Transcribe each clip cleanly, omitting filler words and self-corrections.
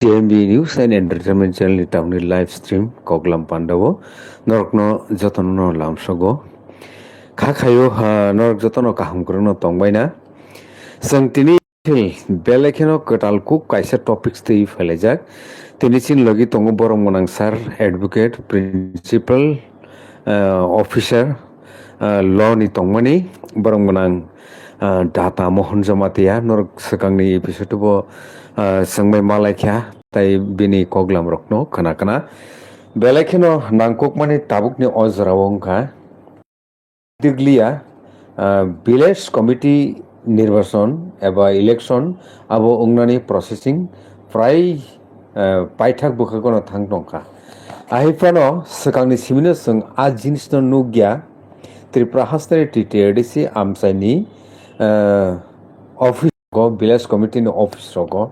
TMB News and Entertainment Channel Tamil live stream Koglam Pandawo Norokno Jotono Lamsogo Kakayo Norok Jotono Kahumkrono Tongbaina Sangtini Belekeno Katalku Kaisa topics the Falejak Tinisin Logi Tongo Borong Monangsar Advocate Principal Officer Law ni Tongmani Borong Monang Data Mohon Jamatia Norok Sakangni episode bo Sangmai Malaikya tai bini koglam rokno kana belekeno nangkok mani tabukni ozrawongka diglia village committee নির্বাচন এবা election আবো উংনানি processing প্রায় পাইথাক বুখাগনো থাং দंखा আহিফানো সকাংনি সিমিনো जों आ जिनिसनो नुगिया त्रिपुरा हास्तानि टिटिआरडिसि आमसाइनि office go village committee ni office rogo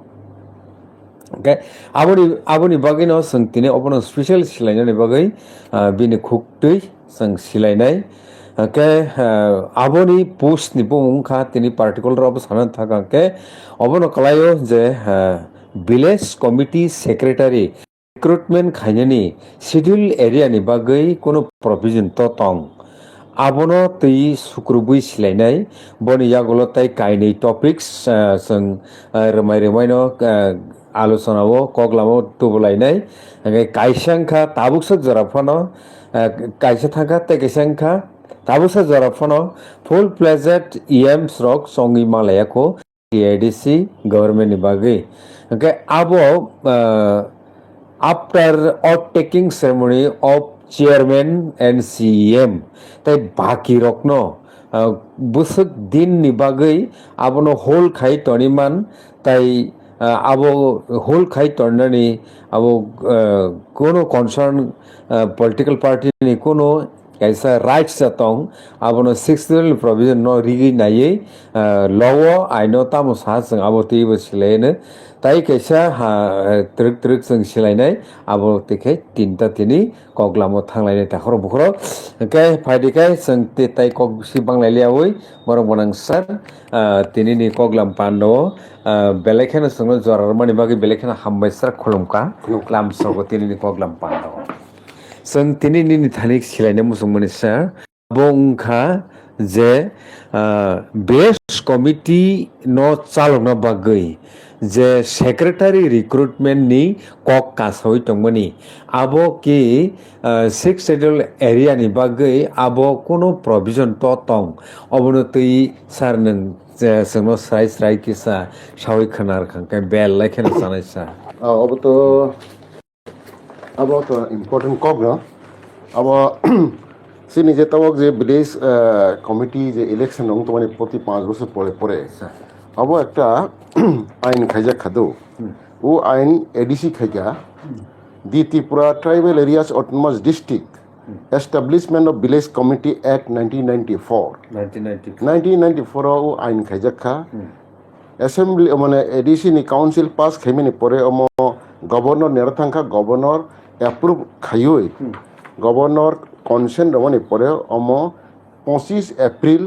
okay aboni bagui no जों tini obono special silainani bagui bini khuktui जों silainai okay aboni post ni bungkha tini particular obo sana thaka ke obono kalayo je village committee secretary recruitment khainani schedule area ni bagui kono provision to tong abono tei sukrubui silainai boni yagulo tai kainei topics जों remai no आलोचनाओ कगलामो तुबलायनाय कायसांखा ताबुकसक जराफानो कायसा थांखा ते कायसांखा ताबुकसक जराफानो full प्लेजेड EMs रक संगी मालायाखो TIDC government नि बागै okay आबो after oath taking ceremony of chairman and CEM tai बाकी रकनो बुसक दिन नि बागै आबोनो होल खाइ तनिमान tai abo whole khai tornani abo kono concern political party ni kono kaisa rights atong abono sixth provision no rigi naye law aino tamo sahang abo teibo silaine tai kaisa truk जों silainai abo teke tinta tini koglamo thanglainai takhoro bukhoro ke phaidikai जों te tai kog si banglailiawoi borong bonang sar tini ni koglam pando belekena sungno jorarmani bagi belekena hambaisar khulumka lam sogo tini ni koglam pando जों tini ni thanik silainai musungmani sar bongkha je village committee no chalokna bagui je secretary recruitment ni kok kasoi tongmani abo ki six schedule area ni bagui abo kono provision to tong obono tei sar nang जोंनो स्राय किसा सावै खोनार खांखाय bell लाइखेन सानाय सा अब तो important कब ना अब सिनी जे तवक जे विलेज कमिटी जे इलेक्शन नंग तो माने प्रति 5 বছর পরে अब একটা আইন খাইজা খাদো ও আইন এডিসি খাইজা the Tripura tribal areas autonomous district Establishment of Village Committee Act 1994 ও আইন খাইজাখা অ্যাসেম্বলি মানে এডিসি নি কাউন্সিল পাস খাইমেনি পরে অম গভর্নর নেরথাংখা গভর্নর অ্যাপ্রুভ খাইয়ই গভর্নর কনসেন্ট রমনি পরে অম 25 এপ্রিল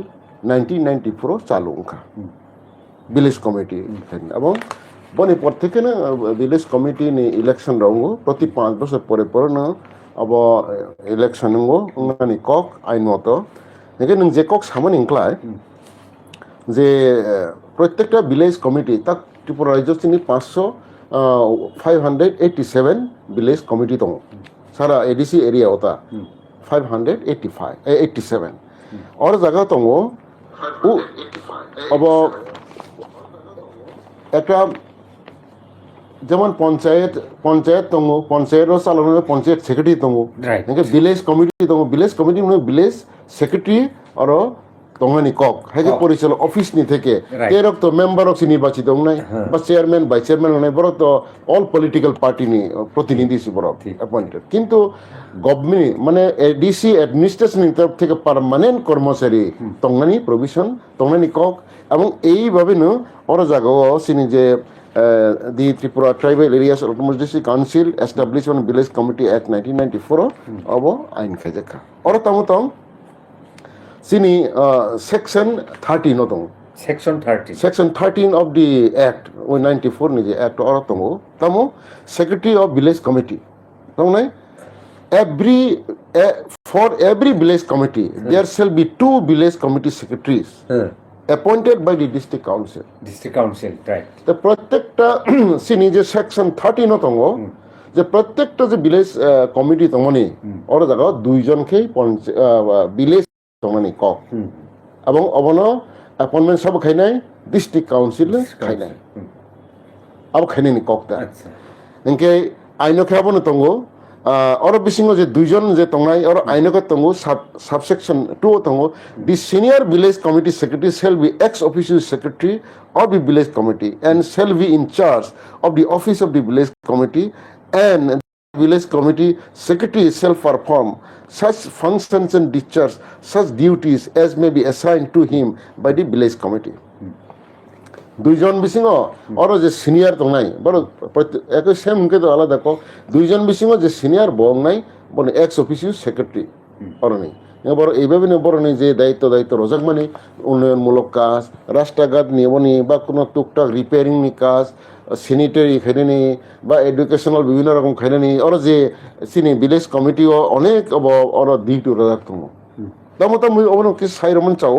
1994 চালু উংখা ভিলেজ কমিটি এবং বনি পর থেকে না ভিলেজ কমিটি নি ইলেকশন রঙো প্রতি 5 বছর পরে না अब इलेक्शन नंगो उंगानि कक आइन मतो नेके नों जे कक सामोन इंक्लाय जे प्रत्येकटा विलेज कमिटी तक त्रिपुरा राज्यनि 587 विलेज कमिटी दं सारा एडीसी एरिया होता 587 और जगह दं अब একটা যেমন পঞ্চায়েত দङ পঞ্চায়েত চালানো পঞ্চায়েত সেক্রেটারি দङ এনেকে ভিলেজ কমিটি মানে ভিলেজ সেক্রেটারি আর দङানি কক হেকে পরিচালক অফিস নি থেকে এরক তো মেম্বার অফ নির্বাচিত দङ নাই বা চেয়ারম্যান ভাইস চেয়ারম্যান নাই বড় তো অল পলিটিক্যাল পার্টি নি প্রতিনিধি বড় অ্যাপয়েন্টেড কিন্তু গভর্নমেন্ট মানে এডিসি অ্যাডমিনিস্ট্রেশন তরফ থেকে পার্মানেন্ট কর্মচারী দঙানি প্রভিশন দঙানি কক এবং এইভাবে ন ওর জায়গাও সিনি যে the Tripura Tribal Areas Autonomous District Council Establishment Village Committee Act 1994 abo ain khajaka or tamutong sini section 30 no tong Section 30. Section 13 of the Act, 94 ni je Act ora tongo, tamo Secretary of Village Committee. Tamo nai for every village committee there shall be 2 village committee secretaries appointed by the district council. District Council, right. তো প্রত্যেকটা সিনি যে section 13 তঙ্গ যে প্রত্যেকটা যে village committee তমনি ওর জায়গা দুইজনকেই village তমনি cock এবং অবন appointment সব খাই নাই ডিস্ট্রিক্ট কাউন্সিল খাই নাই আব খাইনি নি ককটা এনকে আইন খেয়াবন তঙ্গ ওর বিসিঙ্গ যে দুইজন যে তংনাই ওর আইনকে তঙ্গ সাবসেকশন 2 তঙ্গ the senior village committee secretary shall be ex officio secretary of the village committee and shall be in charge of the office of the village committee, and the village committee secretary shall perform such functions and discharge such duties as may be assigned to him by the village committee. দুইজন বিসিং ওর যে senior তো নাই বড় একই same কে তো আলাদা ক দুইজন বিসিং যে সিনিয়র বং নাই বলে এক্স অফিসিও সেক্রেটারি ওর নেই বড় এইভাবে বড় নেই যে দায়িত্ব রোজক মানে উন্নয়নমূলক কাজ রাস্তাঘাট নিয়মনি বা কোনো টুকটাক রিপেয়ারিং নি কাজ স্যানিটারি খাইনি বা এডুকেশনাল বিভিন্ন রকম খাইনি ওর যে চিনি ভিলেজ কমিটিও অনেক ওর দিকটু রোজক তুমি তামো তামো অবনো কি সাইরমন চাও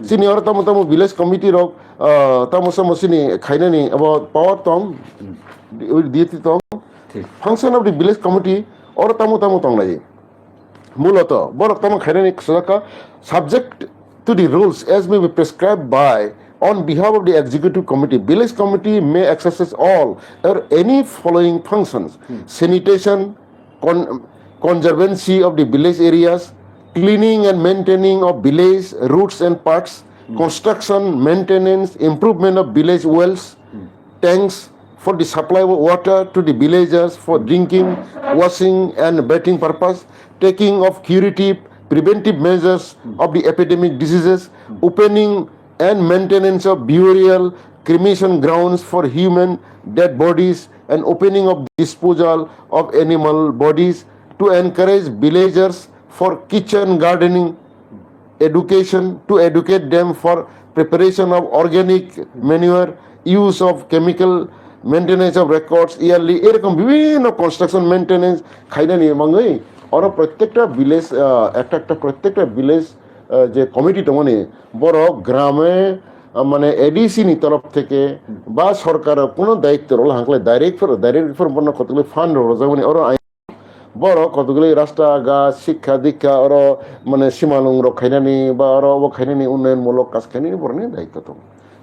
চিনি ওর তামো তামো ভিলেজ কমিটি রক তামো সামো চিনি খাইনানি আব পাওয়ার তং দিয়েতি তং function of the village committee ওর তামো তামো তং নাই মূলত বড় তামো খাইনানি সদাকা subject to the rules as may be prescribed by on behalf of the executive committee. Village committee may exercise all or any following functions: sanitation, conservancy of the village areas, cleaning and maintaining of village roads and parks, construction, maintenance, improvement of village wells, tanks for the supply of water to the villagers for drinking, washing and bathing purpose, taking of curative, preventive measures of the epidemic diseases, opening and maintenance of burial, cremation grounds for human dead bodies, and opening of disposal of animal bodies, to encourage villagers for kitchen gardening, education, to educate them for preparation of organic manure, use of chemical, maintenance of records yearly, এরকম বিভিন্ন construction maintenance খাইনা নিয়ে মাঙ্গই ওরা প্রত্যেকটা village একটা প্রত্যেকটা village যে কমিটিটা মানে বড় গ্রামে মানে এডিসি নি তরফ থেকে বা সরকারের কোনো দায়িত্ব রোল হাঁকলে ডাইরেক্ট কতগুলো ফান্ড রোল যেমন ওরা বড় কতগুলি রাস্তাঘাট শিক্ষা দীক্ষা ওর মানে সীমালং রক্ষাইনানি বা ওর খাইনানি উন্নয়নমূলক কাজ খাইনানি বড় দায়িত্ব তো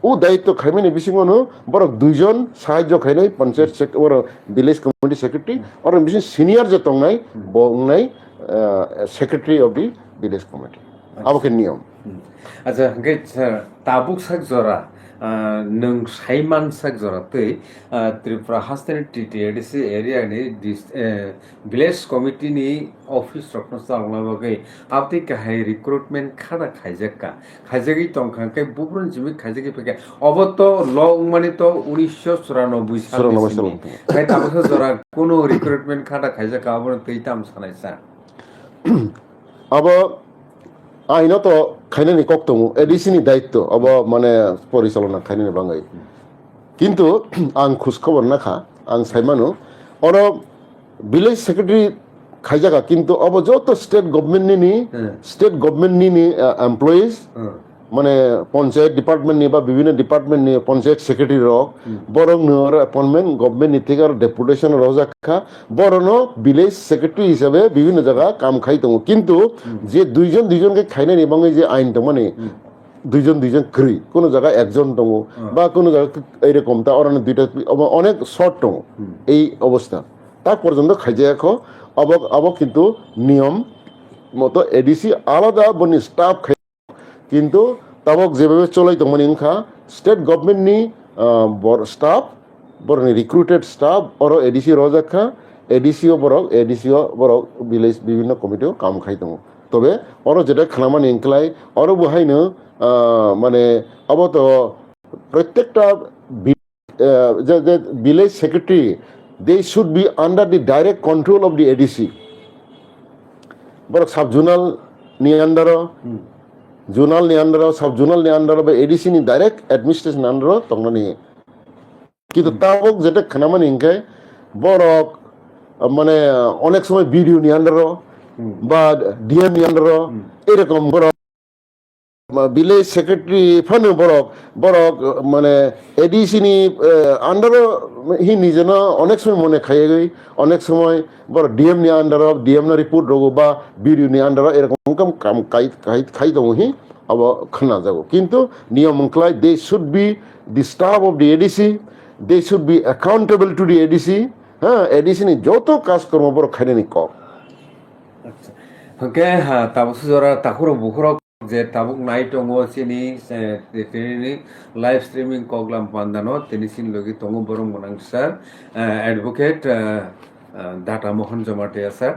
ও দায়িত্ব খাইমানি বিসিংনো বড় দুইজন সাহায্য খাইনাই পঞ্চায়েত ওর ভিলেজ কমিটি সেক্রেটারি ওর বিসিং সিনিয়র যে তংনাই বংনাই secretary of the village committee আবকে নিয়ম আচ্ছা তাবুক সাক জরা नों साइमान sak joratei Tripura Hastani TTADC area ni village committee ni office rokno salma bagai abti kahai recruitment khada khaijagi tongkhang kai bubron jimi khaijagi peke oboto long mani to 1994 sal kai tabukha jora kono recruitment khada khaijaka abon teitam sanaisa abo আইনত খাইনানি কক্তমু এডিসিনি দায়িত্ব of মানে পরিচালনা খাইনানি বাঙ্গাই কিন্তু আং খোঁজখবর নাখা আং সাইমানো or village secretary খাইজাকা কিন্তু of যত স্টেট গভর্নমেন্টনি এমপ্লয়িজ মানে পঞ্চায়েত ডিপার্টমেন্ট নিয়ে বা বিভিন্ন ডিপার্টমেন্ট নিয়ে পঞ্চায়েত সেক্রেটারি রক বরং নেওয়ার অ্যাপয়েন্টমেন্ট গভর্নমেন্ট থেকে আর ডেপুটেশন রজাখা বরং ভিলেজ সেক্রেটারি হিসাবে বিভিন্ন জায়গা কাম খাই দङ কিন্তু যে দুইজনকে খাইনাই এবং এই যে আইনটা মানে দুইজন ক্রি কোনো জায়গায় একজন দङ বা কোনো জায়গায় এইরকম তা অনেক দুইটা অনেক শর্ট দङ এই অবস্থা তা পর্যন্ত খাইজায় অবক কিন্তু নিয়ম মতো এডিসি আলাদা বনি স্টাফ খাই কিন্তু তাবক যেভাবে চলাইতো মানে ইনখা স্টেট গভর্নমেন্টনি স্টাফ বড় রিক্রুটেড স্টাফ ওর এডিসি রজাখা এডিসিও বড় ভিলেজ বিভিন্ন কমিটিও কাম খাই দङ তবে ওর যেটা খানামানি ইনক্লাই ওর বহাইনো মানে অবত প্রত্যেকটা village secretary they should be under the direct control of the ADC বড় সাব জোনাল নি under zonal ni under sub zonal ni under বা ADC ni direct administration under তংনানি কিন্তু তাবক যেটা খানামানি ইনকে বড়ক মানে অনেক সময় বিডিও নি আন্ডার বা ডিএম নি আন্ডার এরকম বড় ভিলেজ সেক্রেটারি ফানো বড়ক বড়ক মানে এডিসি ni আন্ডার হি নিজে না অনেক সময় মনে খাইয়ে গই অনেক সময় বড় ডিএম ni আন্ডার ডিএম না রিপোর্ট রগো বা বিডিও ni আন্ডার এরকম কাম খাই দং হি अब खाना जागो किंतु नियम अंकलाय they should be the staff of the ADC they should be accountable to the ADC हाँ एडीसी नि जोतो काज कर्म बर खाने नि क আচ্ছা হকে হ্যাঁ তাবুক জরা তাকুর বুকুরক যে তাবুক নাই টঙ্গো চিনি তিনি লাইভ স্ট্রিমিং কগলাম পান্দানো তিনি সিন লগি টঙ্গো বরং মনাং স্যার অ্যাডভোকেট দাটা মোহন জমাটে স্যার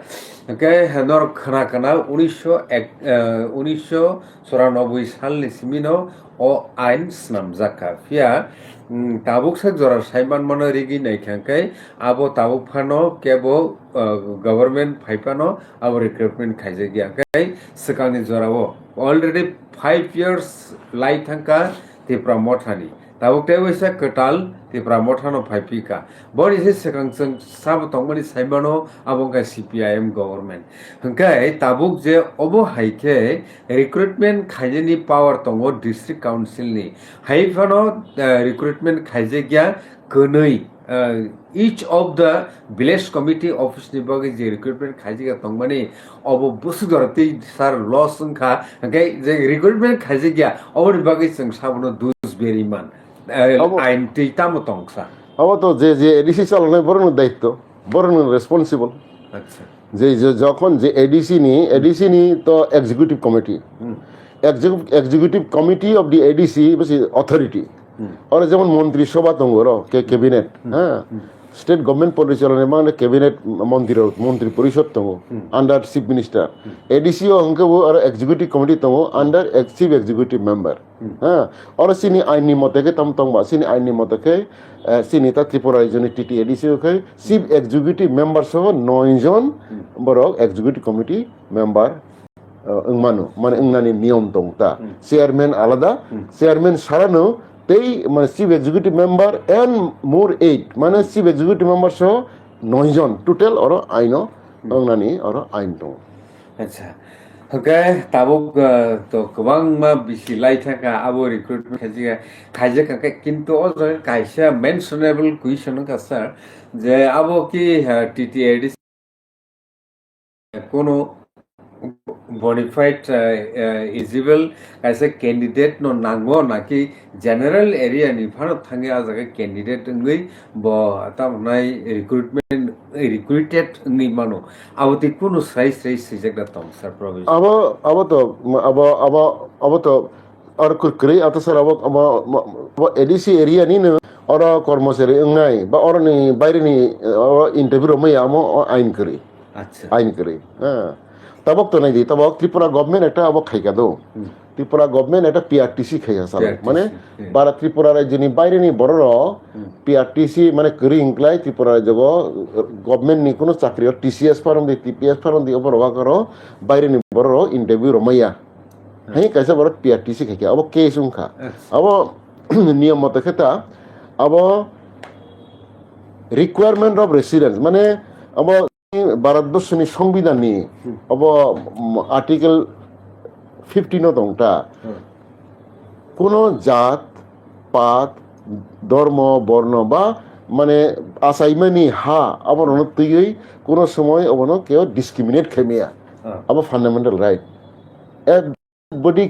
হকে হেনর খানা খানা 1994 সালनि সিমিনো ও আইন স্নাম জাকা ফিয়া তাবুক সাক জরা সাইমান মানো রিগি নাইখাঙ্কাই আবো তাবুক ফানো কেবো গভর্নমেন্ট ফাইপানো আবো রিক্রুটমেন্ট খাইজে গিয়াকাই সেকানি জরাও অলরেডি 5 years লাই থাঙ্কা তেপ্রা মঠানি তাবুক তে ওইসা কটাল তেপ্রা মঠানো ফাইপিকা বড় এসে সেকাংসং সাব তংমানি সাইমানো আবংকা সিপিআইএম গভর্নমেন্ট হংকাই তাবুক যে অবো হাইকে রিক্রুটমেন্ট খাইজেনি পাওয়ার তঙ্গ ডিস্ট্রিক্ট কাউন্সিলনি হাইফানো রিক্রুটমেন্ট খাইজে গিয়া কনই each of the village committee office ni bagi je recruitment khaji ga tongmani obo busu dorati sar loss sungkha okay je recruitment khaji gya obor bagi sung sabono dus beriman ain ti tamo tongsa अब तो যে ADC চালানো বড় দায়িত্ব বড় responsible আচ্ছা যে যখন যে এডিসি নি তো executive committee executive committee of the ADC authority और যেমন মন্ত্রিসভা তঙ্গর ক্যাবিনেট হ্যাঁ স্টেট গভর্নমেন্ট পরিচালনা মানে ক্যাবিনেট মন্ত্রী পরিষদ তঙ্গ আন্ডার চিফ মিনিস্টার এডিসিও হংকেবো আর এক্সিকিউটিভ কমিটি তঙ্গ আন্ডার চিফ এক্সিকিউটিভ মেম্বার হ্যাঁ আর সিনি আইনি মতেকে তম তংবা সিনি আইনি মতেকে সিনি তা ত্রিপুরা রাজ্যনি টিটি এডিসি ওকে চিফ এক্সিকিউটিভ মেম্বার সহ 9 জন বড় এক্সিকিউটিভ কমিটি মেম্বার মানো মানে ইংনানি নিয়ম তংতা চেয়ারম্যান আলাদা চেয়ারম্যান সারানো তেই মানে chief executive member and more 8 মানে চিফ এক্সিকিউটিভ মেম্বার সহ 9 জন টোটাল আর আইন অংনানি আর আইন দं আচ্ছা হকে তাবুক তো গোবাং মা বিসি লাই থাকা আবো রিক্রুটমেন্ট খাইজে কাকে কিন্তু অজয় কাইসা মেনশনেবল কুইশন কা স্যার যে আবো কি টিটিএডিসি কোনো বনিফাইড ইজিবল কাইসে ক্যান্ডিডেট নো নাঙ্গো নাকি জেনারেল এরিয়া নি ফানো থাঙ্গে আজাকে candidate ngui bo tamnai recruited ni mano awti kuno size sejekda tom sir provision abo to আর কুরকুরি আতো স্যার abo এডিসি এরিয়া নি না আর কর্মচারী নাই বা আর নি বাইরে নি ইন্টারভিউ রমই আমো আইন করি আচ্ছা আইন করি হ্যাঁ तबक तो नहीं दी तबक त्रिपुरा गवर्नमेंट এটা अब খাইকা দো ত্রিপুরা গভর্নমেন্ট এটা পিআরটিসি খাইয়া সাল মানে বারা ত্রিপুরা রাজ্যনি বাইরেনি বড় পিআরটিসি মানে করি ইনক্লাই ত্রিপুরা রাজ্য গভর্নমেন্ট নি কোনো চাকরি টিসিএস ফার্ম দি টিপিএস ফার্ম দি ওপর ওয়া করো বাইরেনি বড় ইন্টারভিউ রমাইয়া হ্যাঁ কাইসা বড় পিআরটিসি খাইকা अब কেস উনখা अब নিয়ম মত খেতা अब রিকোয়ারমেন্ট অফ রেসিডেন্স মানে अब ভারতবর্ষনি সংবিধান নি अब আর্টিকেল 15 দংটা কোন জাত পাত ধর্ম বর্ণ বা মানে আসাইমানি হা আবার অনতই কোন সময় অবন কেউ ডিসক্রিমিনেট খেমিয়া আবার fundamental right everybody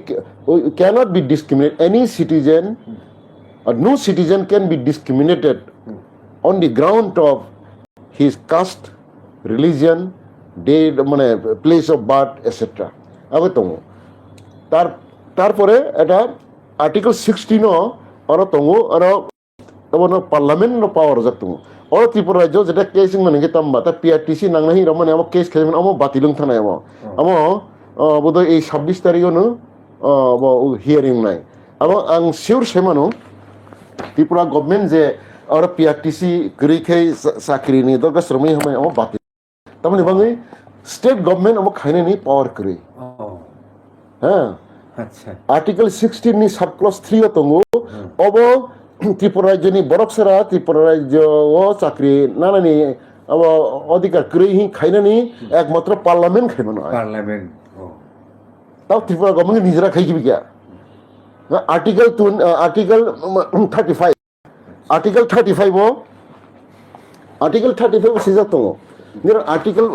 cannot be discriminated any citizen or no citizen can be discriminated on the ground of his caste religion date মানে place of birth etc আবে তো তারপরে এটা আর্টিকেল 16 আর তঙ্গু আর তবন পার্লামেন্ট পাওয়ার যাতু আর ত্রিপুরা রাজ্য যেটা কেস মানে গেতাম তা পিআরটিসি নাংনাহি রমানে আমো কেস খেলেন আমো বাতিলং থানায় আমো বোধহয় এই 26 তারিখনো হিয়ারিং নাই আমো আং শিওর সেমানো ত্রিপুরা গভর্নমেন্ট যে আর পিআরটিসি গরিখাই চাকরিনি দরকার শ্রমিক হামে আমো বাতিল তার মানে বাংলা স্টেট গভর্নমেন্ট আমো খাইনানি পাওয়ার করে হ্যাঁ আচ্ছা आर्टिकल 16 नि सब क्लॉज 3 तंगो अब त्रिपुरा राज्यनि बरकसरा त्रिपुरा राज्य ओ चाकरी नानानि अब अधिकार क्रैहि खाइनानि एकमात्र पार्लियामेंट खाइमानो पार्लियामेंट ताव त्रिपुरा गवर्नमेंट निजरा खाइखि बिया आर्टिकल 35 आर्टिकल 35 ओ आर्टिकल 35 सिजा तंगो निर आर्टिकल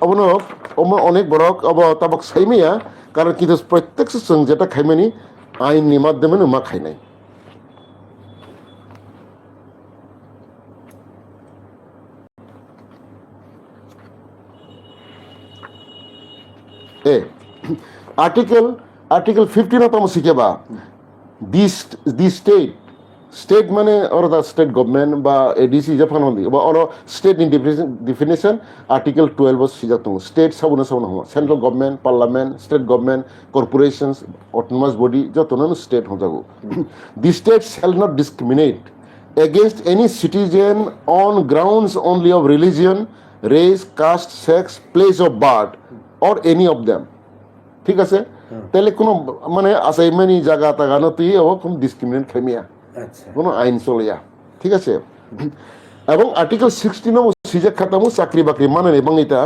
अबनो अनेक बरक अब तबक सैमिया कारण कि प्रत्यक्ष जों जेटा खाइमानि आइननि माध्यमै मा खाइनाय ए आर्टिकल 15 तम सिकेबा the state माने और द स्टेट गवर्नमेंट बा एडीसी जापान होंदी बा और स्टेट इन डिफिनेशन आर्टिकल 12 बस सिजा तो स्टेट सबनो सबनो हो central government parliament state government corporations autonomous body जतनो स्टेट हो जागो the state shall not discriminate against any citizen on grounds only of religion race caste sex place of birth or any of them ঠিক আছে তাহলে কোনো মানে আসাইমানি জায়গা তাগানো তুই ও কোন ডিসক্রিমিনেট খাইমিয়া আচ্ছা কোনো আইন চলিয়া ঠিক আছে এবং আর্টিকেল 16 সিজা খাতামু চাকরি বাকরি মানে এবং এটা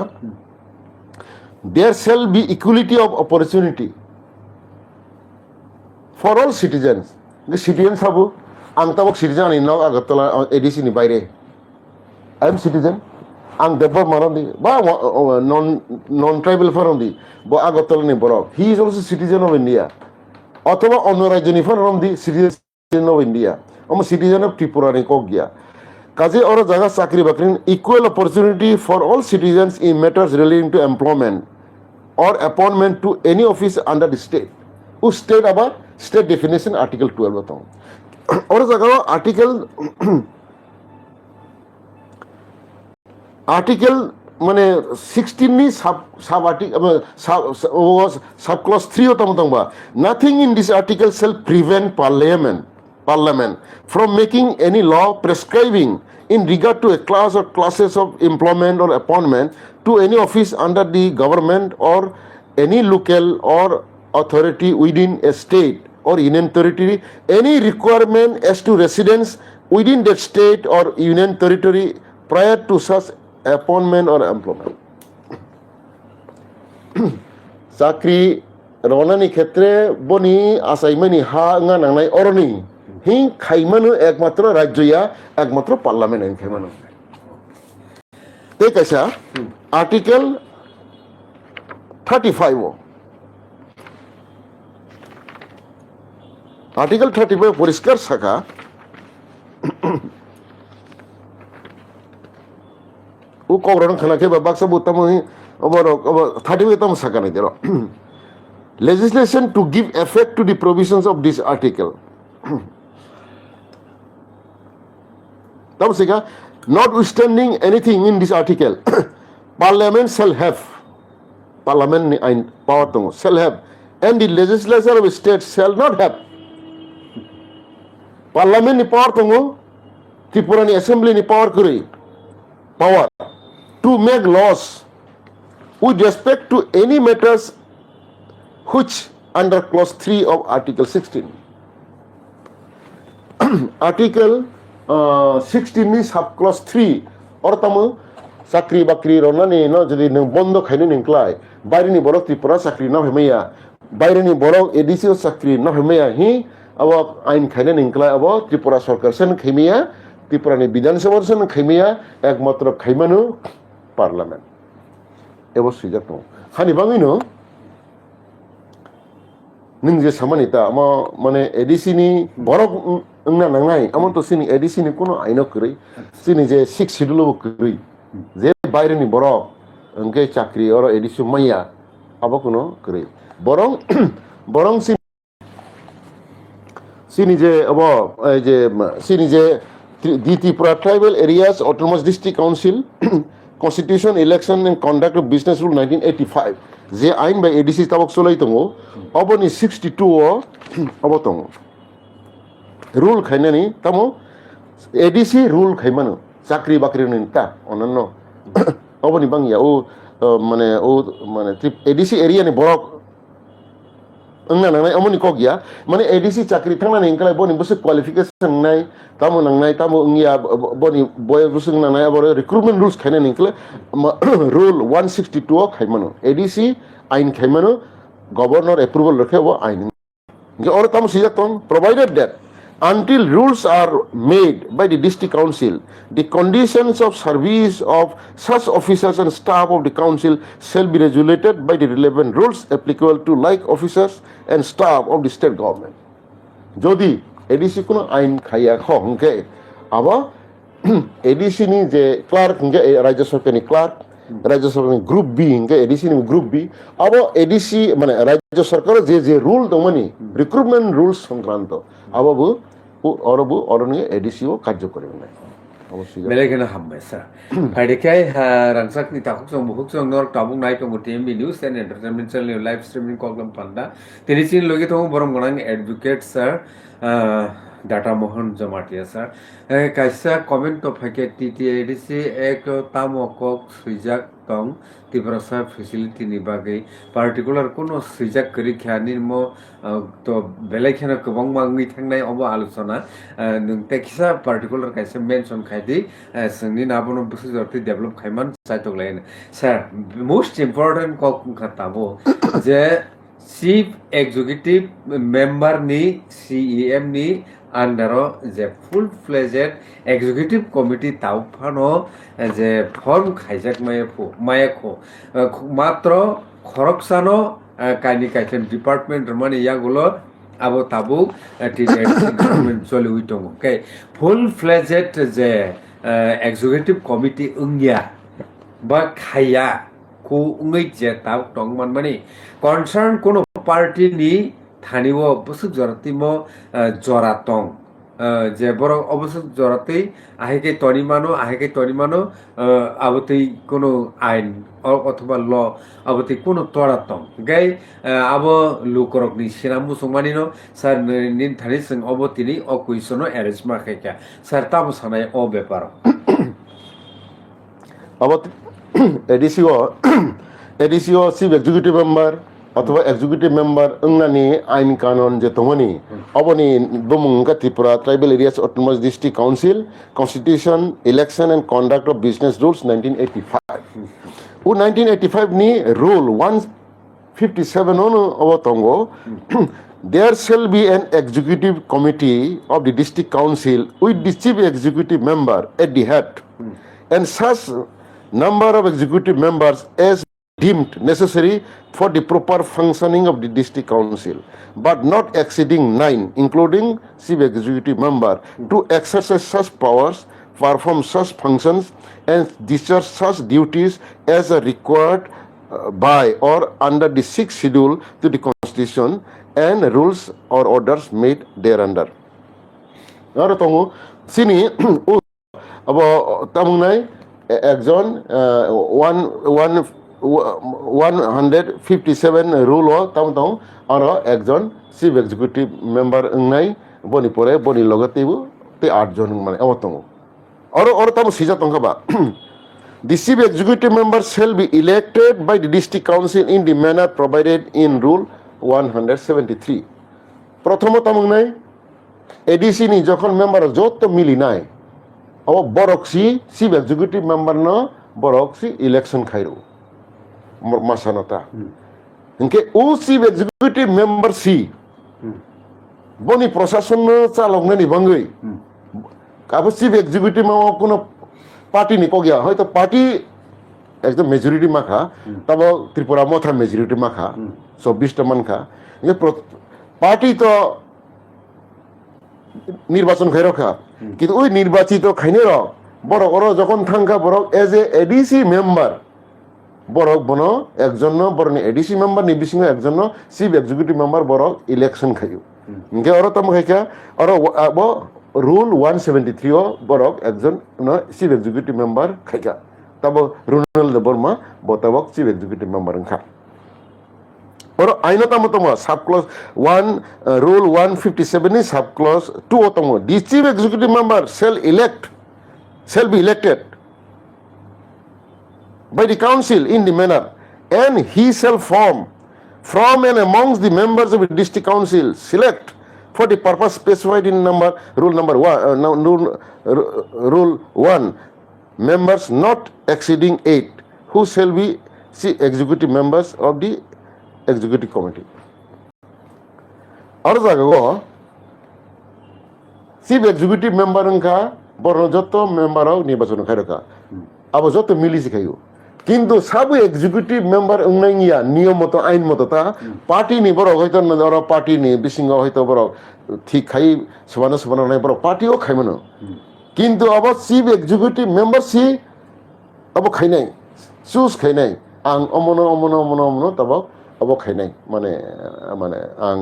there shall be equality of opportunity for all citizens the citizen sabu ang tabok citizen ani no agattola ADC ni bayre I am citizen ang debor marandi ba non tribal farandi bo agattola ni borok he is also citizen of India অথবা অন্য রাজ্য নি farandi citizen of India I'm a citizen of Tripura ni kogya kaje or jaga chakri bakrin equal opportunity for all citizens in matters relating to employment or appointment to any office under the state who state about state definition article 12 बताऊं और जगह article माने 16 नि sub article sub clause 3 होता मतंबा nothing in this article shall prevent parliament from making any law prescribing in regard to a class or classes of employment or appointment to any office under the government or any local or authority within a state or union territory any requirement as to residence within that state or union territory prior to such appointment or employment চাকরি রওনানি ক্ষেত্রে বনি আসাইমানি হা nga nangnai oroni হিং খাইমানো একমাত্র রাজ্যয়া একমাত্র parliament আইন খাইমানো ঠিক আছে article 35 article 35 परिष्कार शाखा वो कौरण खाना के बाक्सा बुतम ओवर 35 तम शाखा नहीं देरो legislation to give effect to the provisions of this article तब से क्या notwithstanding anything in this article parliament shall have parliament power to shall have and the legislature of state shall not have parliament ni power to Tripura ni assembly ni power kuri power to make laws with respect to any matters which under clause 3 of article 16 article 16 ni sub clause 3 or tamu sakri bakri rona ni no jadi nang bondo khaini ningklai bairi ni borok Tripura sakri na hemaya bairi ni borok ADC sakri na hemaya hi abo ain khaini ningklai abo Tripura sarkar sen khemia Tripura ni বিধান সভা sen khemia ekmatro khaimanu parliament ebo sijato hani bangino nung je samanita ama mane ADC ni borok ngna nangnai amon to sini ADC ni kono aino kri sini je 6 schedule kri je বাইরে ni borok engke chakri oro ADC maya abo kono kri borong sini je abo je sini je the Tripura tribal areas autonomous district council constitution election and conduct of business rule 1985 যে আইন বা ADC তাবক চলাই তঙ্গো অবনি 62 ও অবতঙ্গো rule খাইনানি তামো ADC rule খাইমানো চাকরি বাকরি নিতা অনন্য অবনি বাংয়া ও মানে ADC area নি বড় Engna nangnai amoni kogya mane ADC chakri thangna ningkala boni busu qualification nai tamu nangnai tamu ngya boni boy busu nangnai abore recruitment rules khaina ningkala rule 162 khaimano ADC ain khaimano governor approval rakhe bo ain nge or tamu sijaton provided that until rules are made by the district council, the conditions of service of such officers and staff of the council shall be regulated by the relevant rules applicable to like officers and staff of the state government. Jodi ADC কোনো আইন খাইয়া খংকে আবা ADC ni যে clerk কে রাজ্য সরকারি clerk রাজ্য সরকারি group B কে ADC ni group B আবা ADC মানে রাজ্য সরকার যে রুল দমনি রিক্রুটমেন্ট রুলস সংক্রান্ত আবাবু অরবু অরনিয়ে ADCও কার্য করবে না অবশ্যই Melegena hammesa. Padikai rangsak ni takuk song buhuk song nor tabung nai tong TMB news and entertainment channel live streaming program panda. Tenisin logi tong borong gonang advocate sir data mohan jamatia sir. Kaisa comment to phake TTADC ek tamokok suijak tong tibrasa facility ni bagai particular kono suijak kari khani mo to belekhana kobang mangi thangnai obo alochona nung tekisa particular kaisa mention khaidi singni nabono busu jorti develop khaiman chaitok lain sir most important kok khatabo je chief executive member ni CEM ni আন্ডারও যে full fledged executive committee তাওফানো যে form খাইজাক মায়াখো মাত্র খরকসানো কাইনি কাইছেন department মানে ইয়াগুলো আবো তাবুক government চলে উইটং ওকে full fledged যে executive committee উঙ্গিয়া বা খাইয়া কো উঙ্গই যে তাও টংমান মানে কনসার্ন কোন পার্টি নি থানিও বসুক জরাতিমো জরাতং যে বড় অবসর জরাতেই আহেকে তনিমানো আবতেই কোনো আইন অথবা ল আবতেই কোনো তরাতং গাই আব লুকরকনি সিনামু সংমানিনো স্যার নিন থানি সং অবতিনি অকুইসনো অ্যারেঞ্জ মাখাইকা স্যার তাবো সানাই অ ব্যাপার আবত ADCO চিফ এক্সিকিউটিভ মেম্বার অথবা এক্সিকিউটিভ মেম্বার ওংনানি আইন কানুন যে তমনি অবনি বমুঙ্গা Tripura tribal areas autonomous district council constitution election and conduct of business rules 1985 ও 1985 নি রুল 157 ono অবতঙ্গ there shall be an executive committee of the district council with the chief executive member at the head and such number of executive members as deemed necessary for the proper functioning of the district council, but not exceeding 9, including chief executive member, to exercise such powers, perform such functions, and discharge such duties as are required by or under the 6th schedule to the constitution and rules or orders made thereunder. Naro tongu sini abo tamungnai একজন 157 rule তাম আর একজন chief executive member নাই বনি পরে বনি লগতেইবো তে 8 জন মানে অবতঙ্গ আর তাম সিজা তংখাবা the chief executive member shall be elected by the district council in the manner provided in rule 173 প্রথমত নাই এডিসি নি যখন মেম্বার যত মিলি নাই ও বরকসি চিফ এক্সিকিউটিভ মেম্বার ন বরকসি ইলেকশন খাইরো মাসানতা ইনকে ও চিফ এক্সিকিউটিভ মেম্বার সি বনি প্রশাসন চালকনে নিবাঙ্গই কাবো চিফ এক্সিকিউটিভ মেম্বার কোনো পার্টি নি কগিয়া হয়তো পার্টি একদম মেজরিটি মাখা তবে ত্রিপুরা মথা মেজরিটি মাখা 24টা মানখা পার্টি তো নির্বাচন খাই রখা কিন্তু ওই নির্বাচিত খাইনে র বড় বড় যখন থাঙ্কা বড় এজ এ এডিসি মেম্বার বড় বন একজন বড় এডিসি মেম্বার নিবিসিং একজন চিফ এক্সিকিউটিভ মেম্বার বড় ইলেকশন খাইও ইনকে অর তম খাইকা অর আবো রুল 173 ও বড় একজন চিফ এক্সিকিউটিভ মেম্বার খাইকা তব রুনাল বর্মা বতাবক চিফ এক্সিকিউটিভ মেম্বার খা और आइनता मतमो sub clause 1 rule 157 is sub clause 2 otamo the chief executive member shall be elected by the council in the manner and he shall form from and amongst the members of the district council select for the purpose specified in rule number 1 rule 1 members not exceeding 8 who shall be executive members of the executive committee. Or the chief executive member unka borojoto member of nirbachon khairaka abo joto mili sikhayo কিন্তু সব executive member উংনাইয়া নিয়ম মতো আইন মতো তা party নি বড় হয়তো ওরা পার্টি নি বিসিঙ্গ হয়তো বড় ঠিক খাই সবানো নাই বড় পার্টিও খাইমনো কিন্তু আব চিফ এক্সিকিউটিভ মেম্বার সি আব খাইনাই চুজ খাইনাই আং অমনো তাব আব খাইনাই মানে মানে আং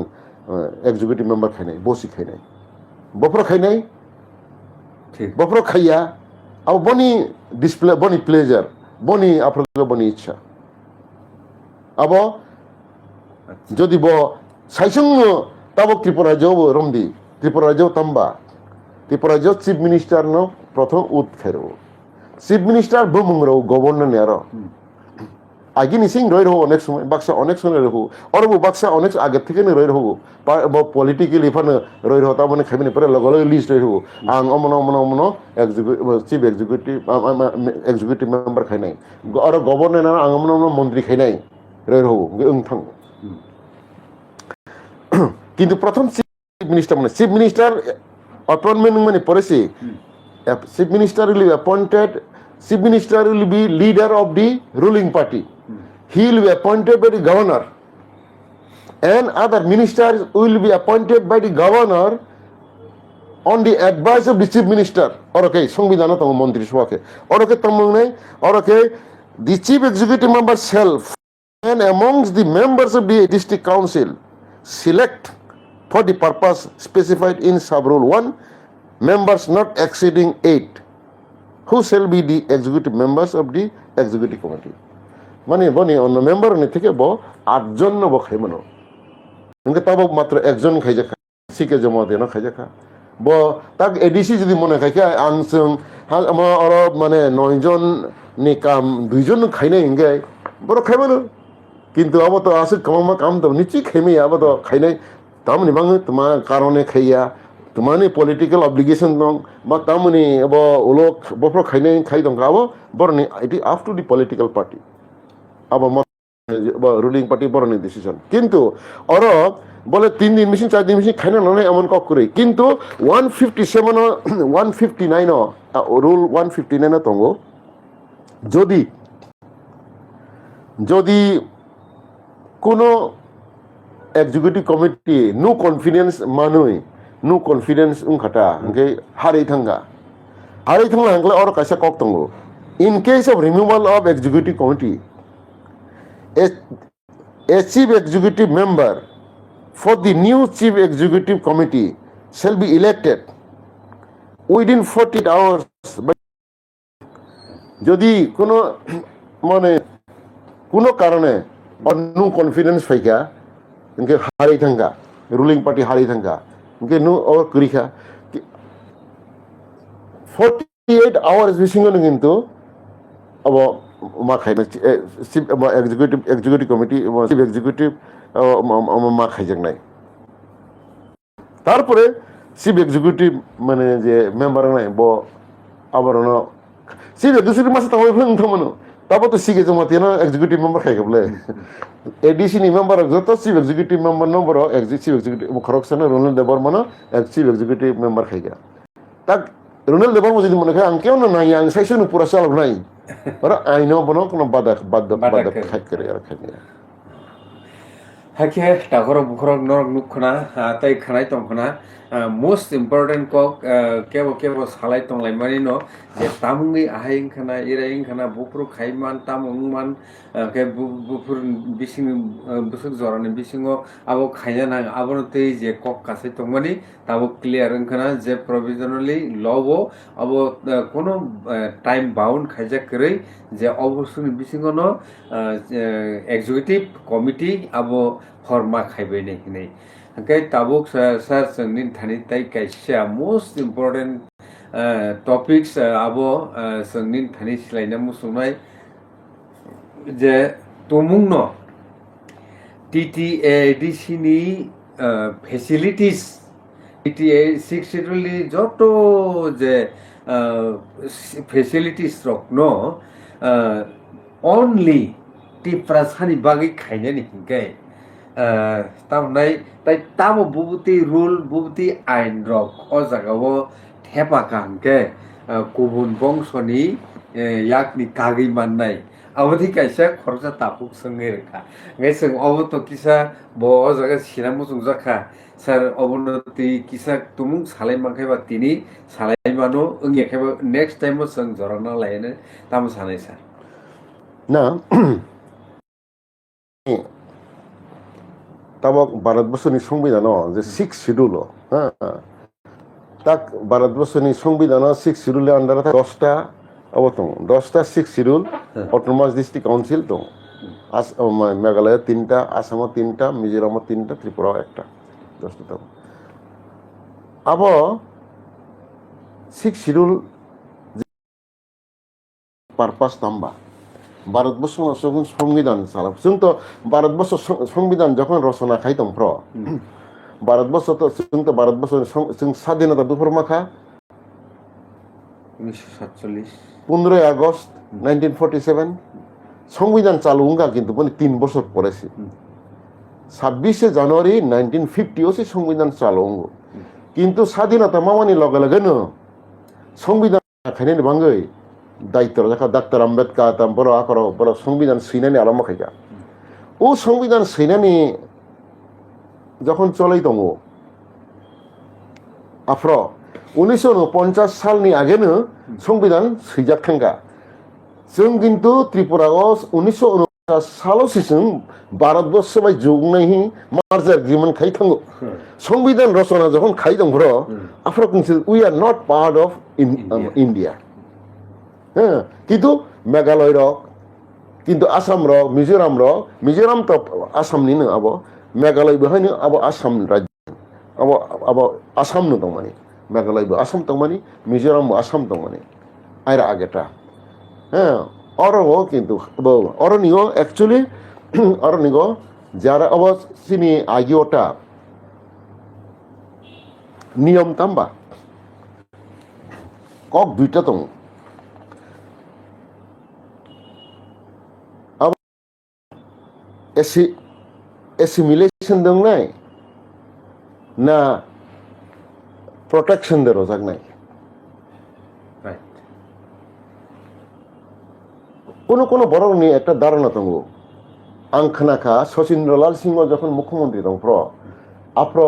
এক্সিকিউটিভ মেম্বার খাইনাই বসি খাইনাই বফর খাইনাই বফর খাইয়া আব বনি ডিসপ্লে বনি প্লেজার বনি আপনার বনি ইচ্ছা আব যদি সাইসং তাব ত্রিপুরা যাও রমদি ত্রিপুরা যাও তাম্বা ত্রিপুরা যাও চিফ মিনিস্টার ন প্রথম উত ফেরো চিফ মিনিস্টার বুমুংরো গভর্নর নেয়ার আগে নিসিং রই রহো অনেক সময় বাক্সা অনেক সময় রহো অরবো বাক্সা অনেক আগে থেকে রই রহো পলিটিক্যাল ইফানে রই রহো তার মানে খাইনি পরে লগে লগে লিস্ট রই রহো আং অমনো চিফ এক্সিকিউটিভ মেম্বার খাই নাই আর গভর্নর আং অমনো মন্ত্রী খাই নাই রই রহো থাং কিন্তু প্রথম চিফ মিনিস্টার মানে চিফ মিনিস্টার অ্যাপয়েন্টমেন্ট মানে পড়েছে chief minister will be appointed chief minister will be leader of the ruling party he will be appointed by the governor and other ministers will be appointed by the governor on the advice of the chief minister or okay সংবিধান তম মন্ত্রী সভাকে or okay তম নাই or okay the chief executive member shall and amongst the members of the district council select for the purpose specified in sub rule 1 members not exceeding 8 who shall be the executive members of the executive committee মানে বনি অন্য member থেকে 8 জন নব খাইমানো ইনকে তাব মাত্র একজন খাই যাখা সিকে জমা দেন খাই যাখা তাক এডিসি যদি মনে খাইকে আংসং আর মানে 9 জন নি কাম 2 জন খাইনে ইনকে বড় খাইমানো কিন্তু আব তো আসে কাম তো নিচি খাইমে আব তো খাইনাই তামনি বাং তোমা কারণে খাইয়া তোমানি পলিটিক্যাল অব্লিগেশন দং বা তামনি আব ওলক বফর খাইনাই খাই দং আব বরনি it is up to the political party আবার রুলিং পার্টি বড় ডিসিশন কিন্তু ওর বলে 3 দিন মেশিন 4 দিন মেশিন খাই না নয় এমন কক করে কিন্তু 157 159 রুল 159 তঙ্গ যদি যদি কোনো এক্সিকিউটিভ কমিটি নো কনফিডেন্স মানুই নো কনফিডেন্স উংখাটা ওকে হারাই থাঙ্গা হাংলে ওর কাছে কক তঙ্গ in case of removal of executive committee a chief executive member for the new chief executive committee shall be elected within 48 hours যদি কোনো মানে কোনো কারণে নো কনফিডেন্স ফাইকা ইনকে হারাই থাঙ্গা রুলিং পার্টি হারাই থাঙ্গা ইনকে নো ওর করিখা 48 আওয়ার্স বিসিঙ্গন কিন্তু अब मा खाइना एग्जीक्यूटिव कमिटी चिफ एग्जीक्यूटिव मा खाइजांनाय तारपरे चिफ एग्जीक्यूटिव माने जे मेम्बर नाय आबार चिफ एग्जीक्यूटिव मासे थांबाय फों थांमोनो ताबो तो सिगे जमातेना एग्जीक्यूटिव मेम्बर खाइगबले एडीसी नि मेम्बर जतो chief executive member number chief executive खरकसना रोनल देबर मानो चिफ एग्जीक्यूटिव मेम्बर खाइगा ताक रोनल देबर मो जदि मने खाय आं केउनो नाय आं साइसनो पुरा सालाव नाय और आइनो बनो कोनो बादा खाइ करे यार खाइ हाके टागरक बुखरक नरक नुखना ताइ खानाय तंखना मोस्ट इम्पोर्टेंट कक केबो सालाय तंलाय मानि न जे तामुंगि आहायिं खाना इरायिं खाना बुफुर खाइमान तामुंगमान के बुफुर बिसिं बुसुक जरानि बिसिङो आबो खाइना ना आबो तै जे कक कासै तंमानि ताबो क्लियर खाना जे प्रोविजनली लबो आबो कोनो टाइम बाउंड खाइजा करै जे अबसुनि बिसिङो न एग्जीक्यूटिव कमिटी आबो फर्मा खाइबै नै हिनै Okay, tabuk sir sengnin thani tai kaisa most important topics abo sengnin thani silaina musunai je tomungno TTADCनि फेसिलिटिस TTA 6 शिड्यूलनि जत जे फेसिलिटिस रक न only टिप्रा सानि बागै खायनानि हिंगे तामनाय ताइ तामो बुबुति रुल बुबुति आइन रक अ जागावो थेपा कांके गुबुन बंशनि याकनि कागै माननाय अवधि कैसे खरचा तापुक संगे रखा वैसे अब तो किसा बहुत जगह सिना मुसुं जाखा सर अवनति किसा तुमुं सालाय मांखायबा तिनी सालाय मानो अंगे खायबा नेक्स्ट टाइम जों जराना लायनो ताम सानाय सर ना ताबक भारतबर्षनि संविधानाव जे 6 शिड्यूल ताक भारतबर्षनि संविधानाव 6 शिड्यूल अंडार 10टा अब दं 10टा 6 शिड्यूल अटोनमास डिस्ट्रिक्ट काउंसिल दं मेघालय 3टा आसाम 3टा मिजोराम 3टा त्रिपुरा 1टा 10टा दं अब 6 शिड्यूल पारपास नाम्बा भारतबर्ष संविधान साला जों तो भारतबर्ष संविधान जखन रचना खायदों फ्र भारतबर्ष तो जों तो भारतबर्ष जों स्वाधीनता दुफोर माखा 1947 15 আগস্ট 1947 সংবিধান চালু হওয়া কিন্তু মানে 3 বছর পরে 26 জানুয়ারি 1950 সে সংবিধান চালু হওয়া কিন্তু স্বাধীনতা মামানি লগে লগে ন সংবিধান খাইনি বাঙ্গই দায়িত্ব রাখা ডাক্তার আম্বেদকার তারপর আকর বড় সংবিধান সৈনানি আরম্ভ খাইকা ও সংবিধান সৈনানি যখন চলাই দङ আফ্র 1949 सालनि आगेनो संविधान सैजाखांगा जों किन्तु त्रिपुरायाव 1949 सालावसो जों भारतबर्ष बाय जौनायनि मार्जार एग्रीमेंट खायथांगो संविधान रचना जखन खायदोंब्र आफ्र किन्तु we are not part of India किन्तु मेघालय रक किन्तु आसाम रक मिजोराम तो आसामनि न अब मेघालय बहायनो अब आसाम राज्य अब आसाम न दं माने मेघालय आसाम दं माने मिजोराम आसाम दं माने आइरा आगेटा और किन्तु और निगो एक्चुअली और निगो जारा अब सिनी आगियोटा नियम ताम्बा कक दुइटा दं अब एसिमिलेशन दं नाय ना प्रोटेक्शन दे रोजाक नाय কোনো কোনো বড়নি একটা ধারণা দङ आं खोनाखा सचिन्द्रलाल सिंह যখন मुख्यमंत्री दं फ्र आफ्र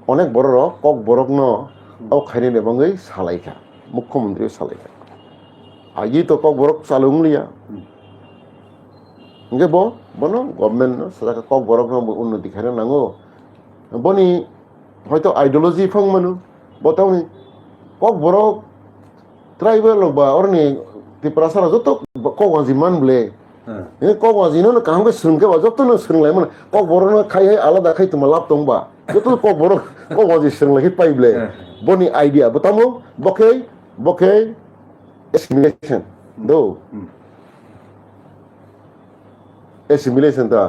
अनेक बर कक बरकनो औ खायने बंगै सालायखा मुख्यमंत्री सालायखा आगे तो कक बरक चालुंगलिया इंगे बनो गवर्नमेंट न सदाका कक बरकनो उन्नति खायनो नांगो बनि হয়তো आइडियोलॉजी फंगमनु बताउनि कक बरक ट्राइबल बा अरनि त्रिपुरा सारा जत कगवाजी मानब्ले कगवाजी न काहंगे सोंगे बा जत न सोंलाय मन कक बरनो खाय आलादा खाय तुमा लाभ दंबा जत कक बरक कगवाजी सोंलाय पाइब्ले बनि आइडिया बतामो बके एसिमिलेशन दो एसिमिलेशन दा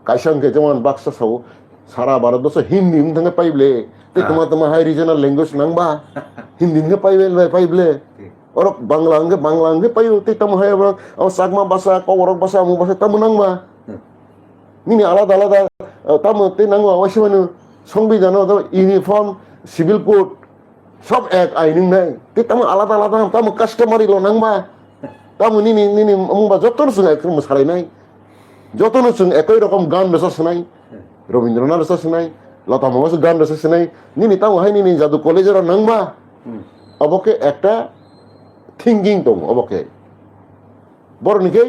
काइसंगे जमान बाक्सा साव सारा भारतबर्ष हिंदी उंथंगे पाइब्ले ते तुमा हाई रीजनल लैंग्वेज नांबा हिंदी ने पाइब्ले और बांग्ला अंगे पाइयो ते तम हाय अब सागमा भाषा कवरक भाषा मु भाषा तम नांबा निनि आलादा आलादा तम ते नांगो अवश्य माने संविधान यूनिफॉर्म सिविल कोड सब एक आइनिं नाय ते तम आलादा आलादा तम कस्टमरी लो नांबा तम निनि मुबा जतन सुंग एक मसाराय नाय जतन सुंग एकই রকম গান রচনা শোনাই রবীন্দ্রনাথ রচনা শোনাই লতা মঙ্গেশকর গান রচনা শোনাই নিনি তাও হাই নিনি জাদু কলেজের নাংবা অবকে একটা थिंकिंग दं अबके बरनिके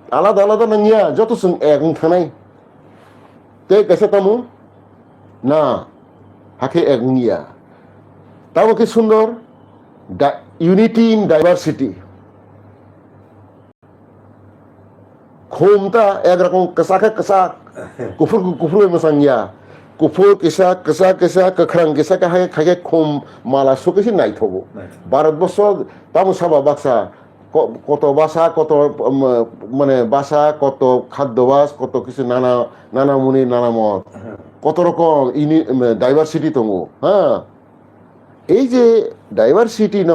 आलादा आलादा नंगिया जत जों एक थानाय ते कैसे तमु ना हाके एक निया ताबो के सुंदर यूनिटी इन डाइवर्सिटी खोमता एक रकम कसा कुफुर मसांगिया कुफुर केसा कखरां केसा खागे खोम माला सुकेसि नायथबो भारतबर्ष तामु साबा बाक्सा কত ভাষা, কত মানে ভাষা, কত খাদ্যাভাস, কত কিছু নানা নানা মুনি নানা মত, কত রকম ডাইভার্সিটি দङ। হ্যাঁ, এই যে ডাইভার্সিটি ন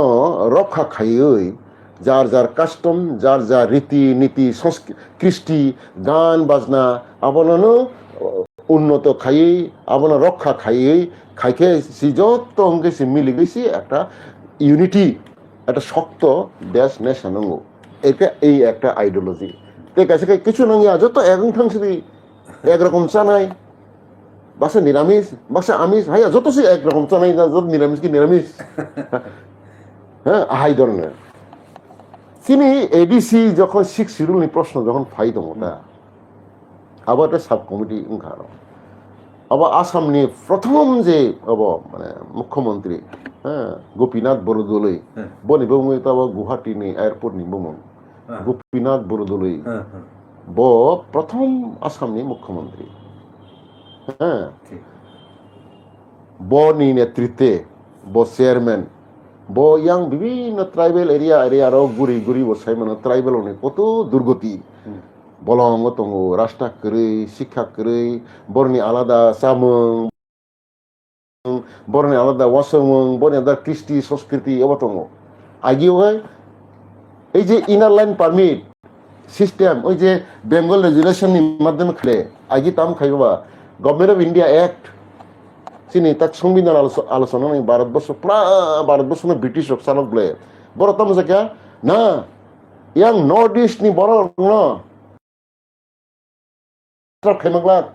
রক্ষা খাইই যার যার কাস্টম, যার যার রীতি নীতি, কৃষ্টি, গান বাজনা আপনানো উন্নত খাইই, আপনার রক্ষা খাইই, খাইকে সি যত অঙ্কে সে মিলে গেছি একটা ইউনিটি, একটা শক্ত দেশ নেশন নঙ্গ। এটা এই একটা আইডিওলজি তে কাছে কিছু নঙ্গিয়া যত একং থাংসি একরকম চানাই, বাসা নিরামিষ, বাসা আমিষ, হাইয়া যত সে একরকম চানাই না, যত নিরামিষ কি নিরামিষ। হ্যাঁ, হাই ধরনের তিনি এডিসি যখন 6 শিডিউল প্রশ্ন যখন ফাই দङ তা আবার একটা সাব কমিটি ওंखारो। আবার আসামনি প্রথম যে মানে মুখ্যমন্ত্রী, হ্যাঁ, গোপীনাথ বরদলৈ বনিবো তাবো গুয়াহাটিনি এয়ারপোর্টনি বমন গোপীনাথ বরদলৈ ব প্রথম আসামনি মুখ্যমন্ত্রী। হ্যাঁ, বনি নেতৃত্বে ব চেয়ারম্যান ব ইয়াং বিভিন্ন ট্রাইবেল এরিয়া গুড়ি গুড়ি বসাই মানে ট্রাইবেল অনেক কত দুর্গতি বলং দङ, রাস্তা কरै, শিক্ষা কरै, বরনি আলাদা চামং, বরনি আলাদা ওয়াসমং, বরনি আলাদা কৃষ্টি সংস্কৃতি এবার দङ। আগেওহাय এই যে ইনার লাইন পারমিট সিস্টেম ওই যে বেঙ্গল রেজুলেশননি মাধ্যমে খেলে আগে তাম খাইবা গভর্নমেন্ট অফ ইন্ডিয়া অ্যাক্ট চিনি তাক সংবিধান আলোচনা নাই ভারতবর্ষ ভারতবর্ষ ব্রিটিশ চালক বলে বড় তাম জায়গা না ইয়াং নর্থ ইস্ট নি বড় ন খাইমাগলাক